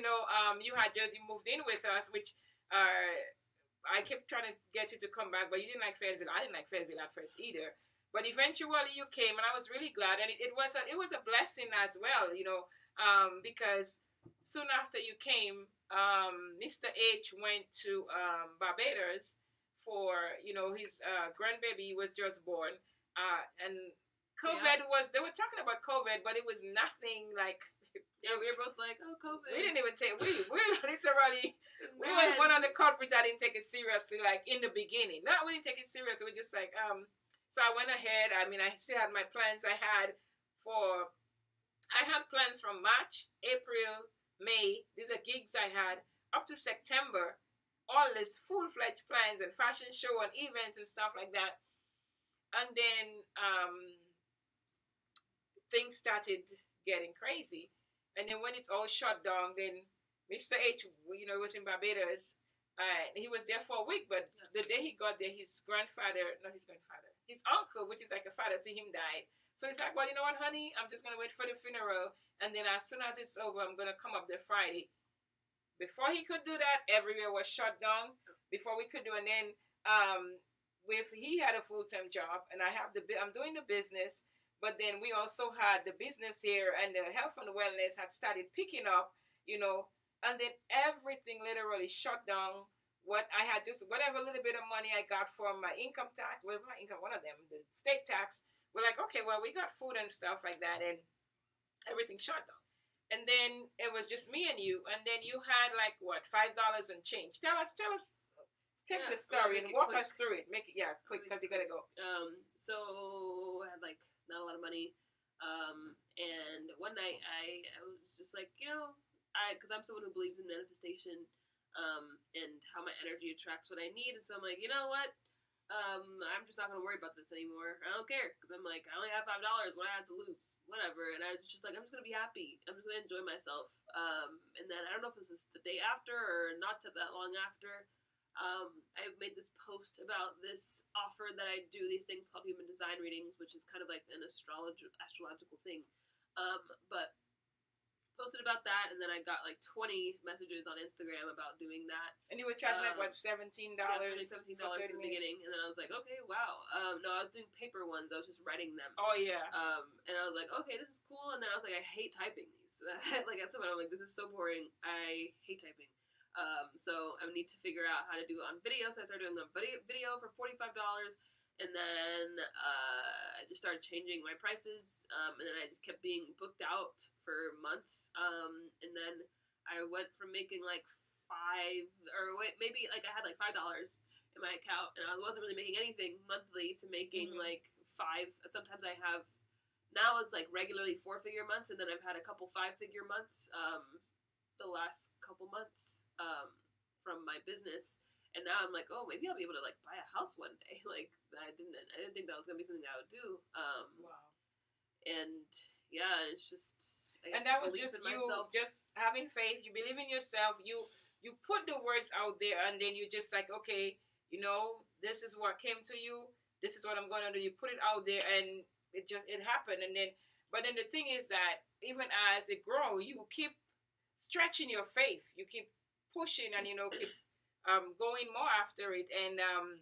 moved in with us, which I kept trying to get you to come back, but you didn't like Fayetteville. I didn't like Fayetteville at first either. But eventually you came, and I was really glad, and it was a blessing as well, because soon after you came, Mr. H went to Barbados for his grandbaby was just born, and COVID was. They were talking about COVID, but it was nothing like. Yeah, we were both like, oh, COVID. We didn't even take. We literally. We were one of the culprits that didn't take it seriously, like in the beginning. Not we didn't take it seriously. We just like. So I went ahead. I mean, I still had my plans. I had plans from March, April, May. These are gigs I had up to September. All this full-fledged plans and fashion show and events and stuff like that. And then things started getting crazy. And then when it's all shut down, then Mr. H, was in Barbados. He was there for a week, but the day he got there, his uncle, which is like a father to him, died. So he's like, well, you know what, honey? I'm just going to wait for the funeral. And then as soon as it's over, I'm going to come up there Friday. Before he could do that, everywhere was shut down. Before we could do, and then he had a full-time job, and I'm doing the business. But then we also had the business here, and the health and wellness had started picking up, and then everything literally shut down. Whatever little bit of money I got from my income tax, well, my income, one of them, the state tax, we're like, okay, well, we got food and stuff like that, and everything shut down. And then it was just me and you, and then you had like what, $5 and change. Tell us, tell the story and walk us through it. Make it quick because you gotta go. So I had like not a lot of money, and one night I was just like, because I'm someone who believes in manifestation, and how my energy attracts what I need, and so I'm like, you know what? I'm just not gonna worry about this anymore. I don't care, because I'm like, I only have $5. What I have to lose, whatever. And I was just like, I'm just gonna be happy. I'm just gonna enjoy myself. And then I don't know if it was the day after or not that long after. I made this post about this offer that I do, these things called human design readings, which is kind of like an astrological thing. But posted about that, and then I got like 20 messages on Instagram about doing that. And you were charging like what, $17? Yeah, I was charging $17 in the beginning, and then I was like, okay, wow. No, I was doing paper ones. I was just writing them. Oh yeah. And I was like, okay, this is cool. And then I was like, I hate typing these. Like at some point, I'm like, this is so boring. I hate typing. So I need to figure out how to do it on video. So I started doing a video for $45. And then I just started changing my prices, and then I just kept being booked out for months. And then I went from making like maybe like I had like $5 in my account, and I wasn't really making anything monthly, to making like $5. Sometimes I have, now it's like regularly 4-figure months, and then I've had a couple 5-figure months the last couple months from my business. And now I'm like, oh, maybe I'll be able to like buy a house one day. Like I didn't think that was gonna be something I would do. Wow. And yeah, it's just. And that was just you, just having faith. You believe in yourself. You put the words out there, and then you just like, okay, this is what came to you. This is what I'm gonna do. You put it out there, and it happened. And then, but then the thing is that even as it grows, you keep stretching your faith. You keep pushing, and keep. Going more after it, and and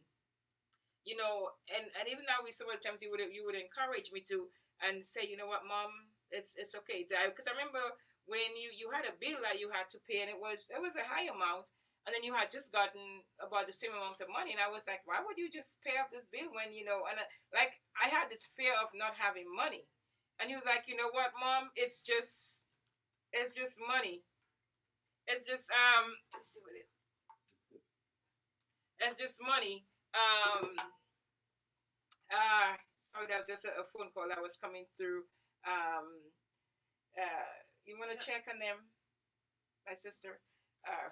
even now, some of the times you would encourage me to and say, you know what, Mom, it's okay, because I remember when you had a bill that you had to pay, and it was a high amount, and then you had just gotten about the same amount of money, and I was like, why would you just pay off this bill when and like I had this fear of not having money, and he was like, you know what, mom, it's just money. It's just let's see what it is. It's just money. Uh, sorry, that was just a phone call that was coming through. Um, you want to Yeah. check on them, my sister? Uh,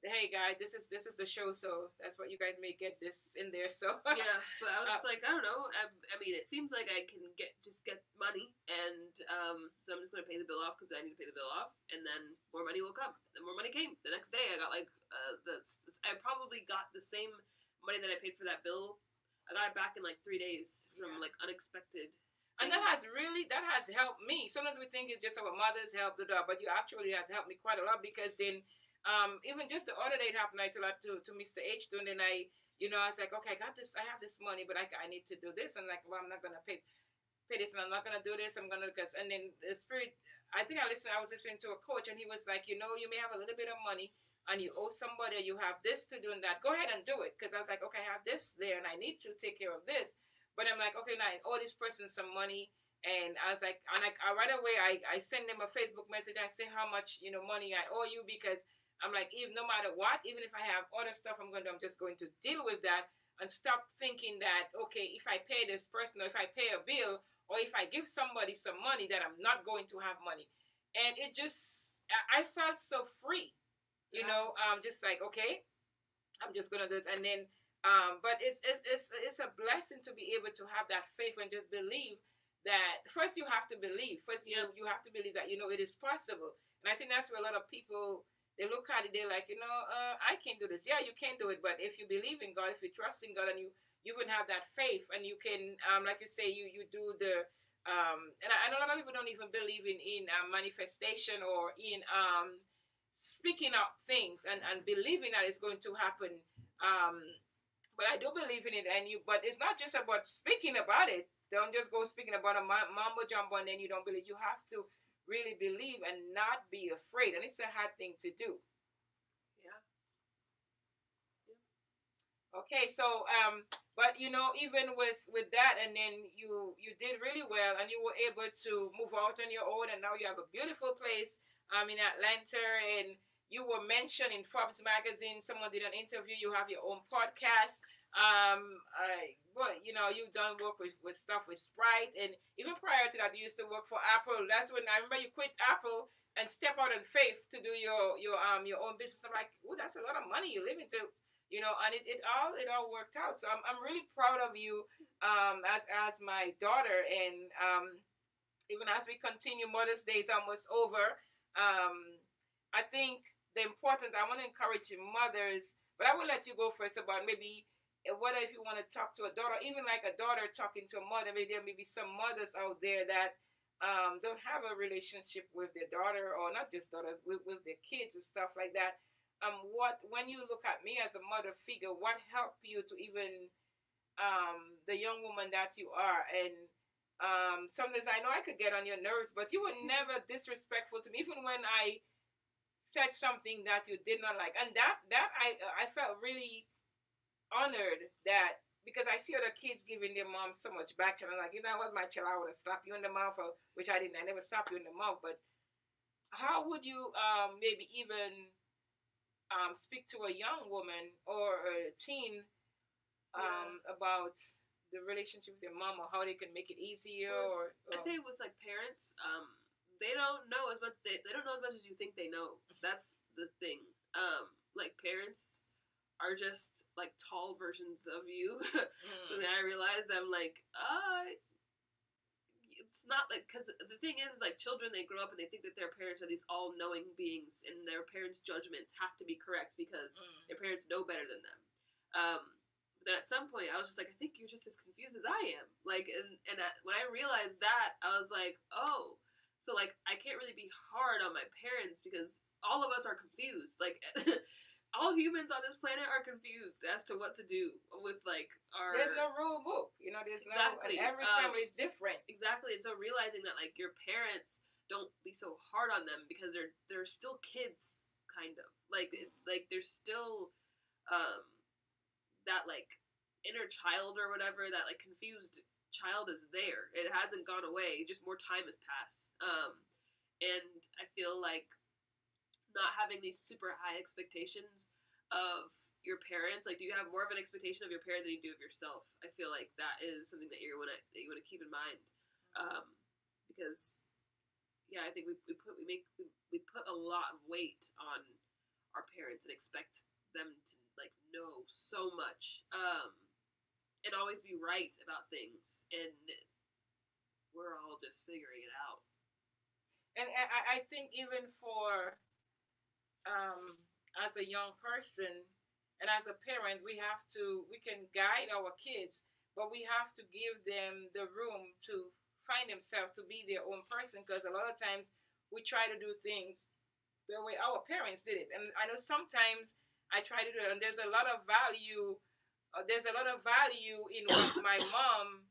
hey guys, this is the show, so that's what you guys may get this in there. So Yeah, but I was uh, just like, I don't know. I mean, it seems like I can get money, and so I'm just gonna pay the bill off because I need to pay the bill off, and then more money will come. And then more money came. The next day, I got like I probably got the same money that I paid for that bill. I got it back in like 3 days from yeah. like unexpected. And that has helped me. Sometimes we think it's just our mothers help the dog, but you actually has helped me quite a lot because then even just the other day it happened. I told that to Mr. H. And then I was like, okay, I got this. I have this money, but I need to do this. And like, well, I'm not gonna pay this, and I'm not gonna do this. I'm gonna because and then the spirit. I think I was listening to a coach, and he was like, you may have a little bit of money, and you owe somebody. You have this to do and that. Go ahead and do it, because I was like, okay, I have this there, and I need to take care of this. But I'm like, okay, now I owe this person some money, and I was like, right away, I send them a Facebook message. I say how much money I owe you, because I'm like, even no matter what, even if I have other stuff, I'm just going to deal with that and stop thinking that, okay, if I pay this person, or if I pay a bill, or if I give somebody some money, that I'm not going to have money. And it just, I felt so free, Yeah. just like, okay, I'm just gonna do this. And then but it's a blessing to be able to have that faith and just believe that first you have to believe. First Yep. you have to believe that it is possible. And I think that's where a lot of people, they look at it, they're like, I can't do this. Yeah, you can do it, but if you believe in God, if you trust in God, and you can have that faith, and you can like you say, you do the and I know a lot of people don't even believe in manifestation, or in speaking out things, and believing that it's going to happen. Um, but I do believe in it, but it's not just about speaking about it. Don't just go speaking about a mambo jumbo and then you don't believe. You have to really believe and not be afraid, and it's a hard thing to do. Yeah. Okay, so but even with that, and then you did really well, and you were able to move out on your own, and now you have a beautiful place in Atlanta, and you were mentioned in Forbes magazine. Someone did an interview. You have your own podcast. But you've done work with stuff with Sprite, and even prior to that, you used to work for Apple. That's when I remember you quit Apple and step out in faith to do your own business. I'm like, oh, that's a lot of money you live into, and it all worked out. So I'm really proud of you, as my daughter, and even as we continue, Mother's Day is almost over. I think I want to encourage mothers, but I will let you go first about maybe whether if you want to talk to a daughter, even like a daughter talking to a mother. Maybe there may be some mothers out there that don't have a relationship with their daughter, or not just daughter, with their kids and stuff like that. What When you look at me as a mother figure, what helped you to even the young woman that you are? And sometimes I know I could get on your nerves, but you were never disrespectful to me, even when I said something that you did not like, and that I felt really honored, that because I see other kids giving their mom so much back, and I'm like, what, my child, I would have slapped you in the mouth, which I didn't. I never slapped you in the mouth, but how would you maybe even speak to a young woman or a teen Yeah. about the relationship with your mom, or how they can make it easier, Well, or I'd say with like parents, they don't know as much. They don't know as much as you think they know. That's the thing. Like parents are just like tall versions of you. So then I realized I'm like, it's not like, because the thing is like children, they grow up and they think that their parents are these all-knowing beings, and their parents' judgments have to be correct because their parents know better than them. But then at some point, I was just like, I think you're just as confused as I am. Like, and when I realized that, I was like, oh, so like I can't really be hard on my parents because all of us are confused. Like, all humans on this planet are confused as to what to do with like our. There's no rule book, there's Exactly. no, and every family is different. Exactly, and so realizing that like your parents don't be so hard on them because they're still kids, kind of. Like, it's like there's still that like inner child or whatever, that like confused child is there. It hasn't gone away, just more time has passed. And I feel like not having these super high expectations of your parents. Like, do you have more of an expectation of your parent than you do of yourself? I feel like that is something that you want to keep in mind, because yeah, I think we put a lot of weight on our parents and expect them to like know so much, and always be right about things, and we're all just figuring it out. And I think even for as a young person and as a parent, we can guide our kids, but we have to give them the room to find themselves to be their own person, because a lot of times we try to do things the way our parents did it. And I know sometimes I try to do it, and there's a lot of value. There's a lot of value in what my mom,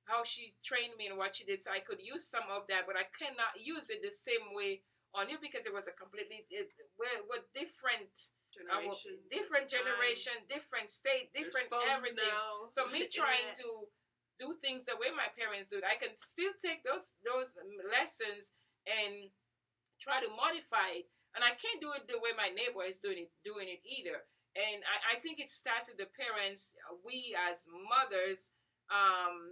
how she trained me and what she did. So I could use some of that, but I cannot use it the same way on you, because it was a we're different different generation, different state, different everything. Now. So me trying to do things the way my parents do, I can still take those lessons and try to modify it. And I can't do it the way my neighbor is doing it either. And I think it starts with the parents, we as mothers,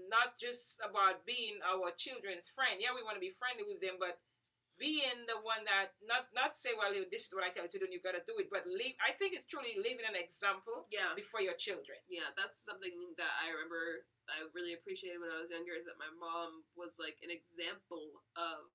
not just about being our children's friend. Yeah, we want to be friendly with them, but being the one that not say, well, this is what I tell you to do, and you got to do it, but live. I think it's truly living an example. Yeah. Before your children. Yeah, that's something that I remember I really appreciated when I was younger, is that my mom was like an example of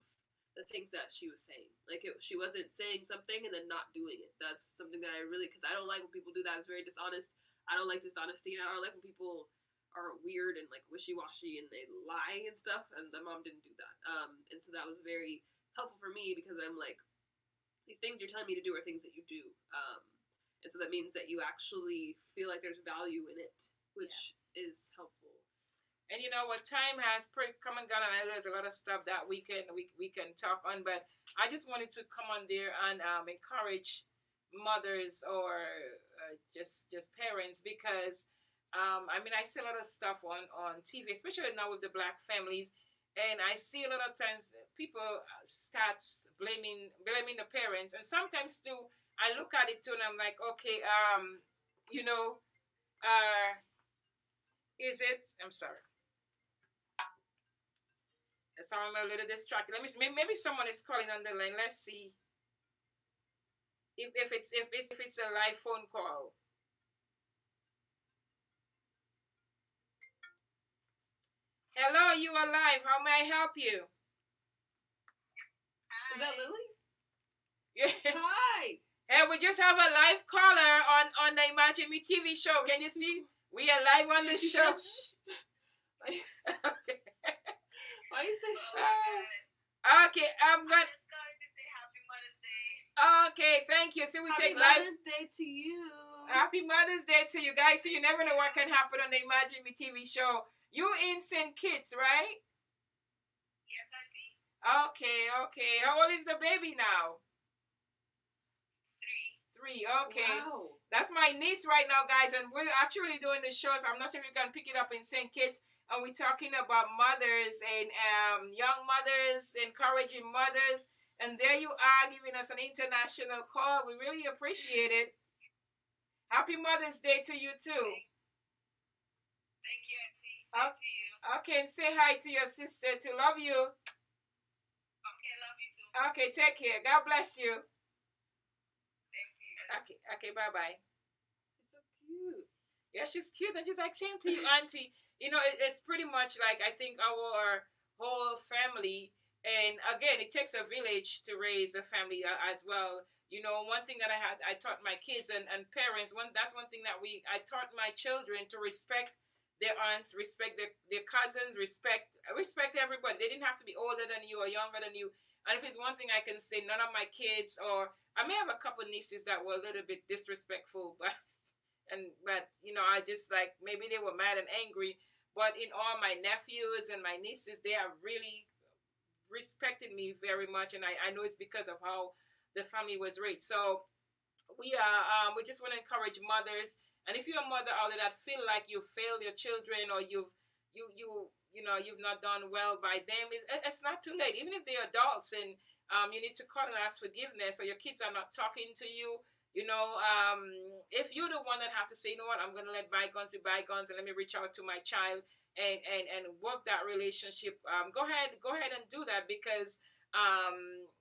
the things that she was saying. Like, she wasn't saying something and then not doing it. That's something that I really, because I don't like when people do that. It's very dishonest. I don't like dishonesty, and I don't like when people are weird and like wishy-washy and they lie and stuff, and my mom didn't do that. And so that was very helpful for me, because I'm like, these things you're telling me to do are things that you do. And so that means that you actually feel like there's value in it, which is helpful. And you know what, time has come and gone, and I know there's a lot of stuff that we can talk on, but I just wanted to come on there and encourage mothers or just parents, because I mean, I see a lot of stuff on TV, especially now with the Black families, and I see a lot of times people start blaming the parents, and sometimes too I look at it too and I'm like, okay, you know, is it? I'm sorry. Sorry, I'm a little distracted. Let me see. Maybe someone is calling on the line. Let's see if it's a live phone call. Hello, you are live. How may I help you? Hi. Is that Lily? Yeah. Hi. Hey, we just have a live caller on the Imagine Me TV show. Can you see? We are live on the show. Okay. Why you say okay, I'm going to say Happy Mother's Day. Okay, thank you. So we Happy take Mother's Day to you. Happy Mother's Day to you guys. So you never know what can happen on the Imagine Me TV show. You in St. Kitts, right? Yes, Auntie. Okay. How old is the baby now? 3. 3, okay. Wow. That's my niece right now, guys, and we're actually doing the shows. I'm not sure if you can pick it up in St. Kitts. And we're talking about mothers and young mothers, encouraging mothers. And there you are, giving us an international call. We really appreciate it. Happy Mother's Day to you, too. Thank you, Auntie. Same to you. Okay, and say hi to your sister, too. Love you. Okay, love you, too. Okay, take care. God bless you. Same to you. Okay, bye-bye. She's so cute. Yeah, she's cute. And she's like, same to you, Auntie. You know, it's pretty much like, I think our whole family, and again, it takes a village to raise a family as well. You know, one thing that I taught my kids and parents, that's one thing that I taught my children to respect their aunts, respect their cousins, respect everybody. They didn't have to be older than you or younger than you. And if it's one thing I can say, none of my kids, or I may have a couple nieces that were a little bit disrespectful, but you know, I just like, maybe they were mad and angry. But in all my nephews and my nieces, they are really, respected me very much, and I know it's because of how the family was raised. So we just want to encourage mothers, and if you're a mother out there that feel like you failed your children, or you've not done well by them, it's not too late. Even if they're adults, and you need to call and ask forgiveness, or your kids are not talking to you. If you're the one that have to say, you know what, I'm going to let bygones be bygones, and let me reach out to my child and work that relationship. Go ahead and do that, because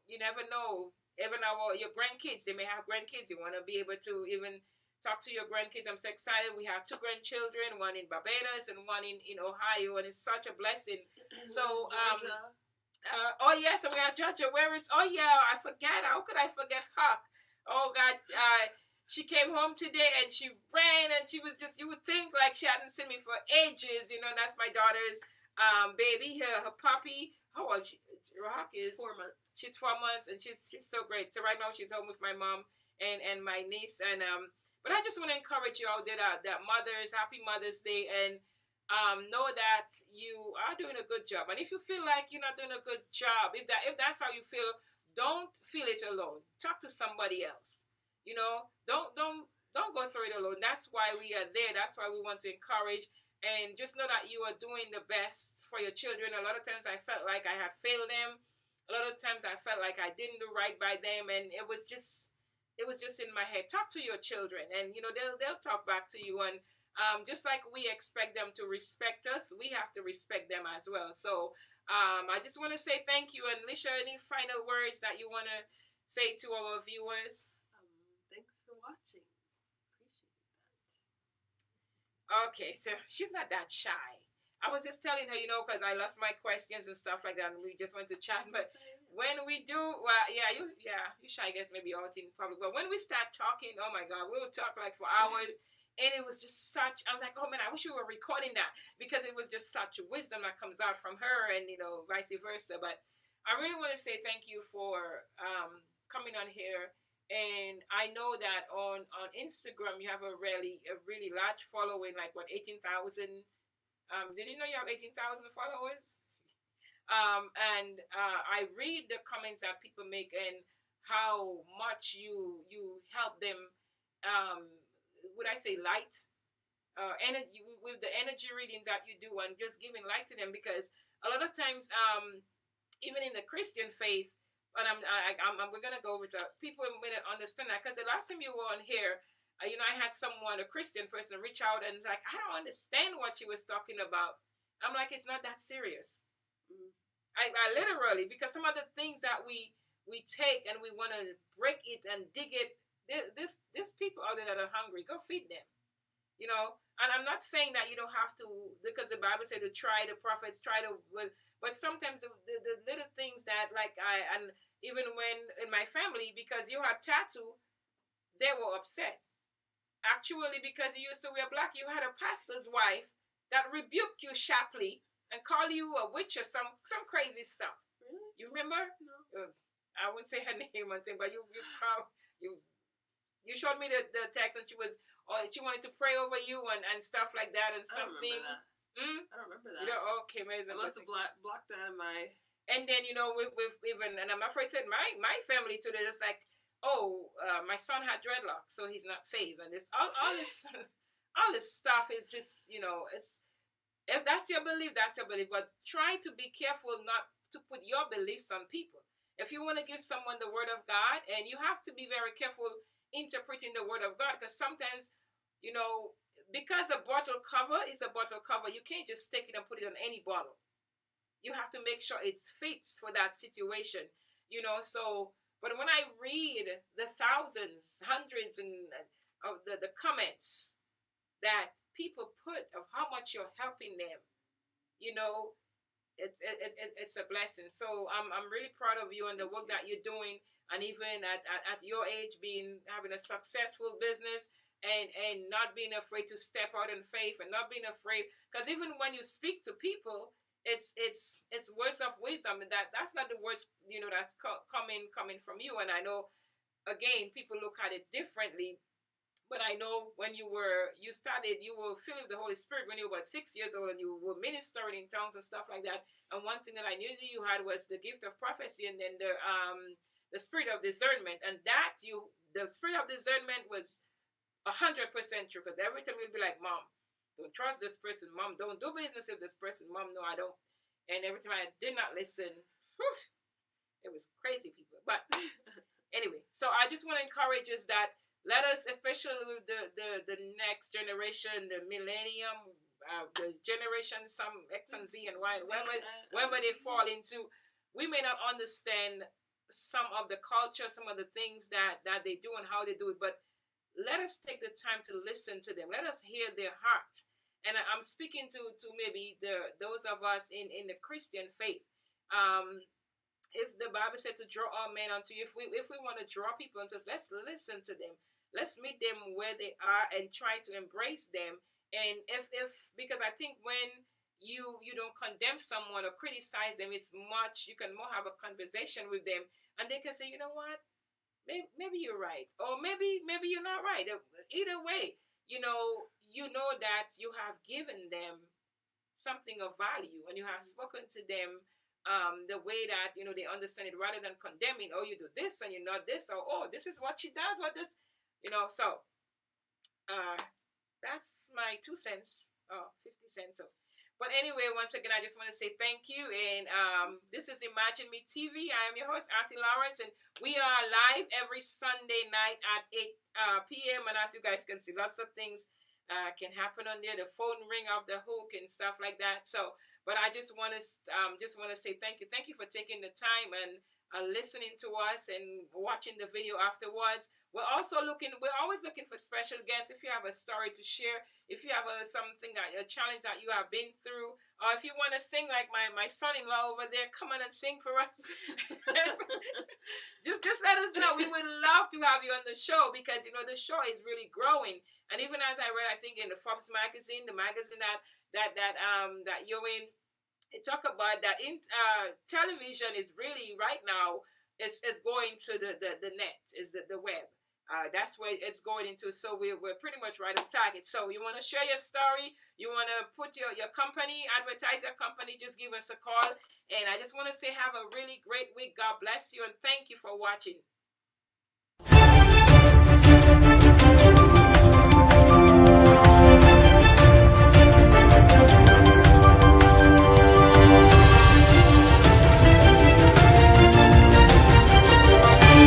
you never know. Even your grandkids, they may have grandkids. You want to be able to even talk to your grandkids. I'm so excited. We have two grandchildren, one in Barbados and one in Ohio, and it's such a blessing. So, oh yes, and we have Georgia. Where is? Oh yeah, I forgot. How could I forget Huck? Oh God, she came home today and she ran, and she was just, you would think like she hadn't seen me for ages. That's my daughter's baby, her puppy. How old she? Huck is 4 months. She's 4 months, and she's so great. So right now she's home with my mom and my niece, and but I just want to encourage you out there that mothers, happy Mother's Day, and know that you are doing a good job. And if you feel like you're not doing a good job, if that's how you feel, don't feel it alone. Talk to somebody else. Don't go through it alone. That's why we are there. That's why we want to encourage, and just know that you are doing the best for your children. A lot of times I felt like I had failed them. A lot of times I felt like I didn't do right by them, and it was just in my head. Talk to your children, and they'll talk back to you. And just like we expect them to respect us, we have to respect them as well. So I just want to say thank you. And Lisha, any final words that you want to say to our viewers? Thanks for watching. Appreciate that. Okay, so she's not that shy. I was just telling her, because I lost my questions and stuff like that, and we just went to chat. But when we do, well, you shy, I guess, maybe all in public. But when we start talking, oh my God, we'll talk like for hours. And it was just such, I was like, oh man, I wish we were recording that, because it was just such wisdom that comes out from her, and, vice versa. But I really want to say thank you for coming on here. And I know that on Instagram, you have a really large following, like what, 18,000. Did you know you have 18,000 followers? And I read the comments that people make, and how much you help them. Would I say light? Energy, with the energy readings that you do, and just giving light to them, because a lot of times, even in the Christian faith, and we're gonna go with people may not understand that, because the last time you were on here, I had someone, a Christian person, reach out and like, I don't understand what she was talking about. I'm like, it's not that serious. Mm. I literally, because some of the things that we take and we want to break it and dig it, there's people out there that are hungry. Go feed them. And I'm not saying that you don't have to, because the Bible said to try the prophets, but sometimes the little things that, like, and even when in my family, because you had tattoo, they were upset. Actually, because you used to wear black, you had a pastor's wife that rebuked you sharply and called you a witch or some crazy stuff. Really? You remember? No. I wouldn't say her name or anything, but you showed me the text, and she wanted to pray over you and stuff like that, and something. I don't remember that. Okay, amazing. I must have blocked that in my. And then with even, and I'm afraid said my family too. They're just like, my son had dreadlocks, so he's not saved, and this all this all this stuff is just it's, if that's your belief, that's your belief. But try to be careful not to put your beliefs on people. If you want to give someone the word of God, and you have to be very careful interpreting the word of God, because sometimes because a bottle cover is a bottle cover, you can't just stick it and put it on any bottle. You have to make sure it fits for that situation. So. But when I read the thousands, hundreds, and of the comments that people put of how much you're helping them, it's a blessing. So I'm really proud of you and the work that you're doing, and even at your age, having a successful business, and not being afraid to step out in faith, and not being afraid, because even when you speak to people, it's words of wisdom, and that's not the words that's coming from you. And I know, again, people look at it differently, But I know when you started, you were filled with the Holy Spirit when you were about 6 years old, and you were ministering in tongues and stuff like that. And one thing that I knew that you had was the gift of prophecy, and then the spirit of discernment, and the spirit of discernment was 100% true. Because every time you'd be like, "Mom, don't trust this person. Mom, don't do business with this person. Mom, no, I don't." And every time I did not listen, whew, it was crazy, people. But anyway, so I just want to encourage us that let us, especially with the next generation, the millennium, the generation, some X and Z and Y, wherever they fall into, we may not understand some of the culture, some of the things that they do and how they do it, but let us take the time to listen to them. Let us hear their heart. And I'm speaking to maybe those of us in the Christian faith. Um, if the Bible said to draw all men unto you, if we want to draw people unto us, let's listen to them. Let's meet them where they are and try to embrace them. And if because I think when you don't condemn someone or criticize them, it's much you can more have a conversation with them, and they can say, you know what, maybe you're right, or maybe you're not right. Either way, you know that you have given them something of value, and you have spoken to them the way that they understand it, rather than condemning. Oh, you do this and you're not this, or oh, this is what she does. What this, So uh, that's my 2 cents. Oh, 50 cents. So, but anyway, once again, I just want to say thank you. And this is Imagine Me TV. I am your host, Arthlene Lawrence, and we are live every Sunday night at 8 p.m. And as you guys can see, lots of things can happen on there. The phone ring off the hook and stuff like that. So, but I just want to say thank you. Thank you for taking the time and listening to us and watching the video afterwards. We're always looking for special guests. If you have a story to share, if you have something a challenge that you have been through, or if you want to sing like my son-in-law over there, come on and sing for us. just let us know. We would love to have you on the show, because the show is really growing. And even as I read, I think in the Forbes magazine, the magazine that you're in, it talk about that in television is really right now is going to the net, is the web. That's where it's going into. So we're pretty much right on target. So you want to share your story, you want to put your company, advertise your company, just give us a call. And I just want to say have a really great week. God bless you, and thank you for watching.